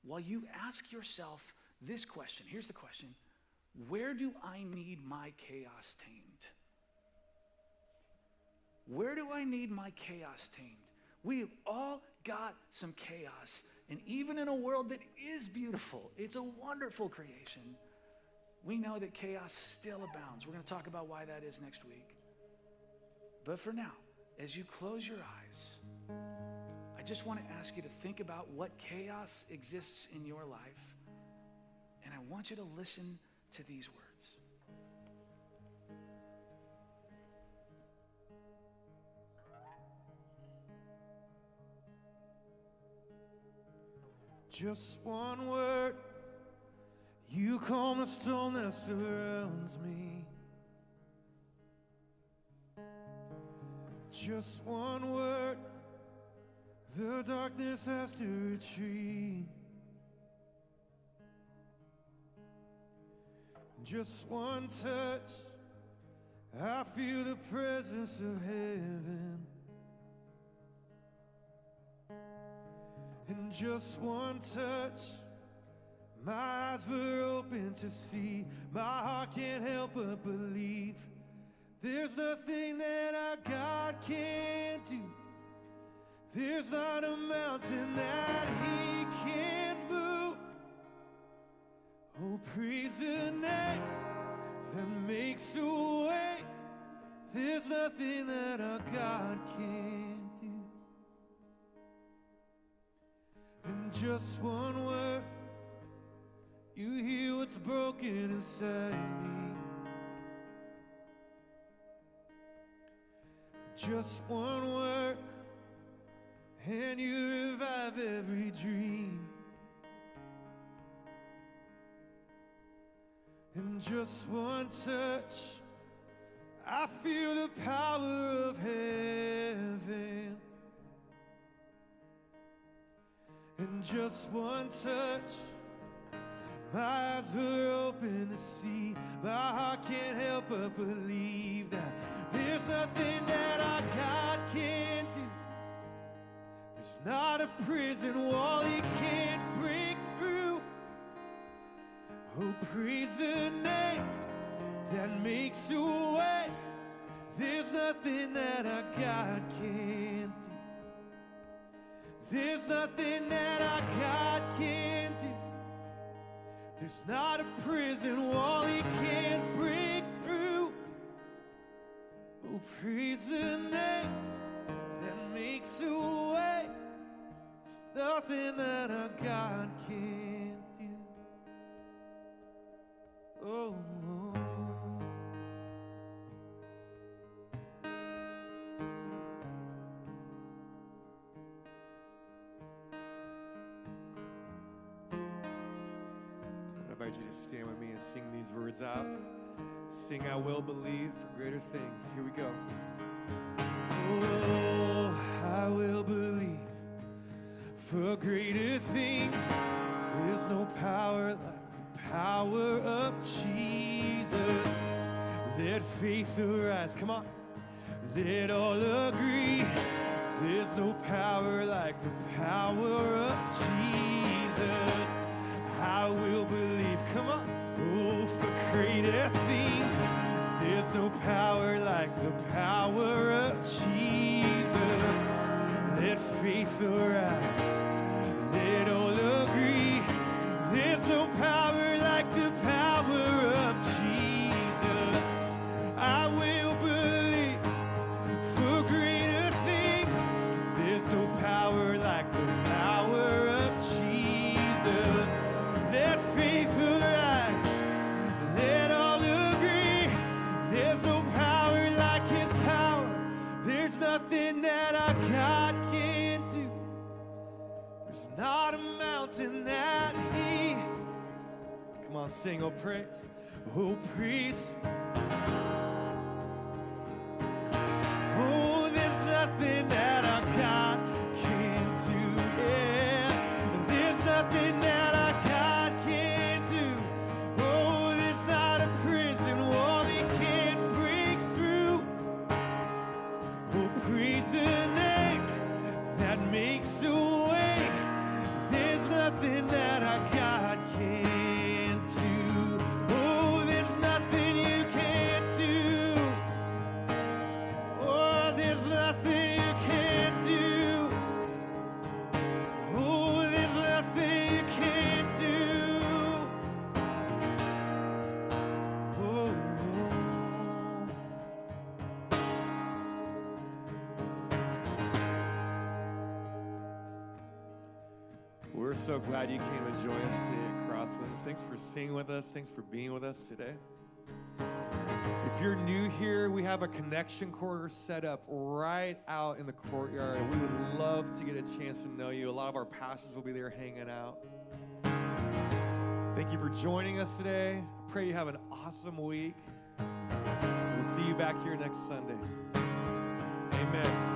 while you ask yourself this question. Here's the question. Where do I need my chaos tamed? Where do I need my chaos tamed? We've all got some chaos. And even in a world that is beautiful, it's a wonderful creation, we know that chaos still abounds. We're going to talk about why that is next week. But for now, as you close your eyes, I just want to ask you to think about what chaos exists in your life. And I want you to listen to these words. Just one word, you calm the storm that surrounds me. Just one word, the darkness has to retreat. Just one touch, I feel the presence of heaven. And just one touch, my eyes were open to see. My heart can't help but believe. There's nothing that our God can't do. There's not a mountain that he can't move. Oh, praise the name that makes a way. There's nothing that our God can't do. And just one word, you hear what's broken inside me. Just one word, and you revive every dream. And just one touch, I feel the power of heaven. And just one touch, my eyes were open to see. My heart can't help but believe that there's nothing that our God can't do. There's not a prison wall he can't break through. Oh, praise the name that makes a way. There's nothing that our God can't do. There's nothing that our God can't do. There's not a prison wall he can't break through. Oh, praise the name that makes a way. There's nothing that our God can't invite you to stand with me and sing these words out. Sing, I will believe for greater things. Here we go. Oh, I will believe for greater things. There's no power like the power of Jesus. Let faith arise. Come on. Let all agree. There's no power like the power of Jesus. I will believe. Come on. Oh, for greater things. There's no power like the power of Jesus. Let faith arise. Let all agree. There's no power like the power of Jesus. I will believe for greater things. There's no power like the power of Jesus. Let faith arise. Let all agree. There's no power like his power. There's nothing that our God can't do. There's not a mountain that he. Come on, sing, oh praise. Oh, praise. Oh, there's nothing that our God can't do. Yeah, there's nothing that our God can't do. Oh, there's not a prison wall he can't break through. Oh, praise the name that makes a way. There's nothing that our God can't do. Oh, there's nothing you can't do. Oh, there's nothing you can't do. Oh, there's nothing you can't do. Oh. We're so glad you came to join us today at CrossWinds. Thanks for singing with us. Thanks for being with us today. If you're new here, we have a connection corridor set up right out in the courtyard. We would love to get a chance to know you. A lot of our pastors will be there hanging out. Thank you for joining us today. I pray you have an awesome week. We'll see you back here next Sunday. Amen.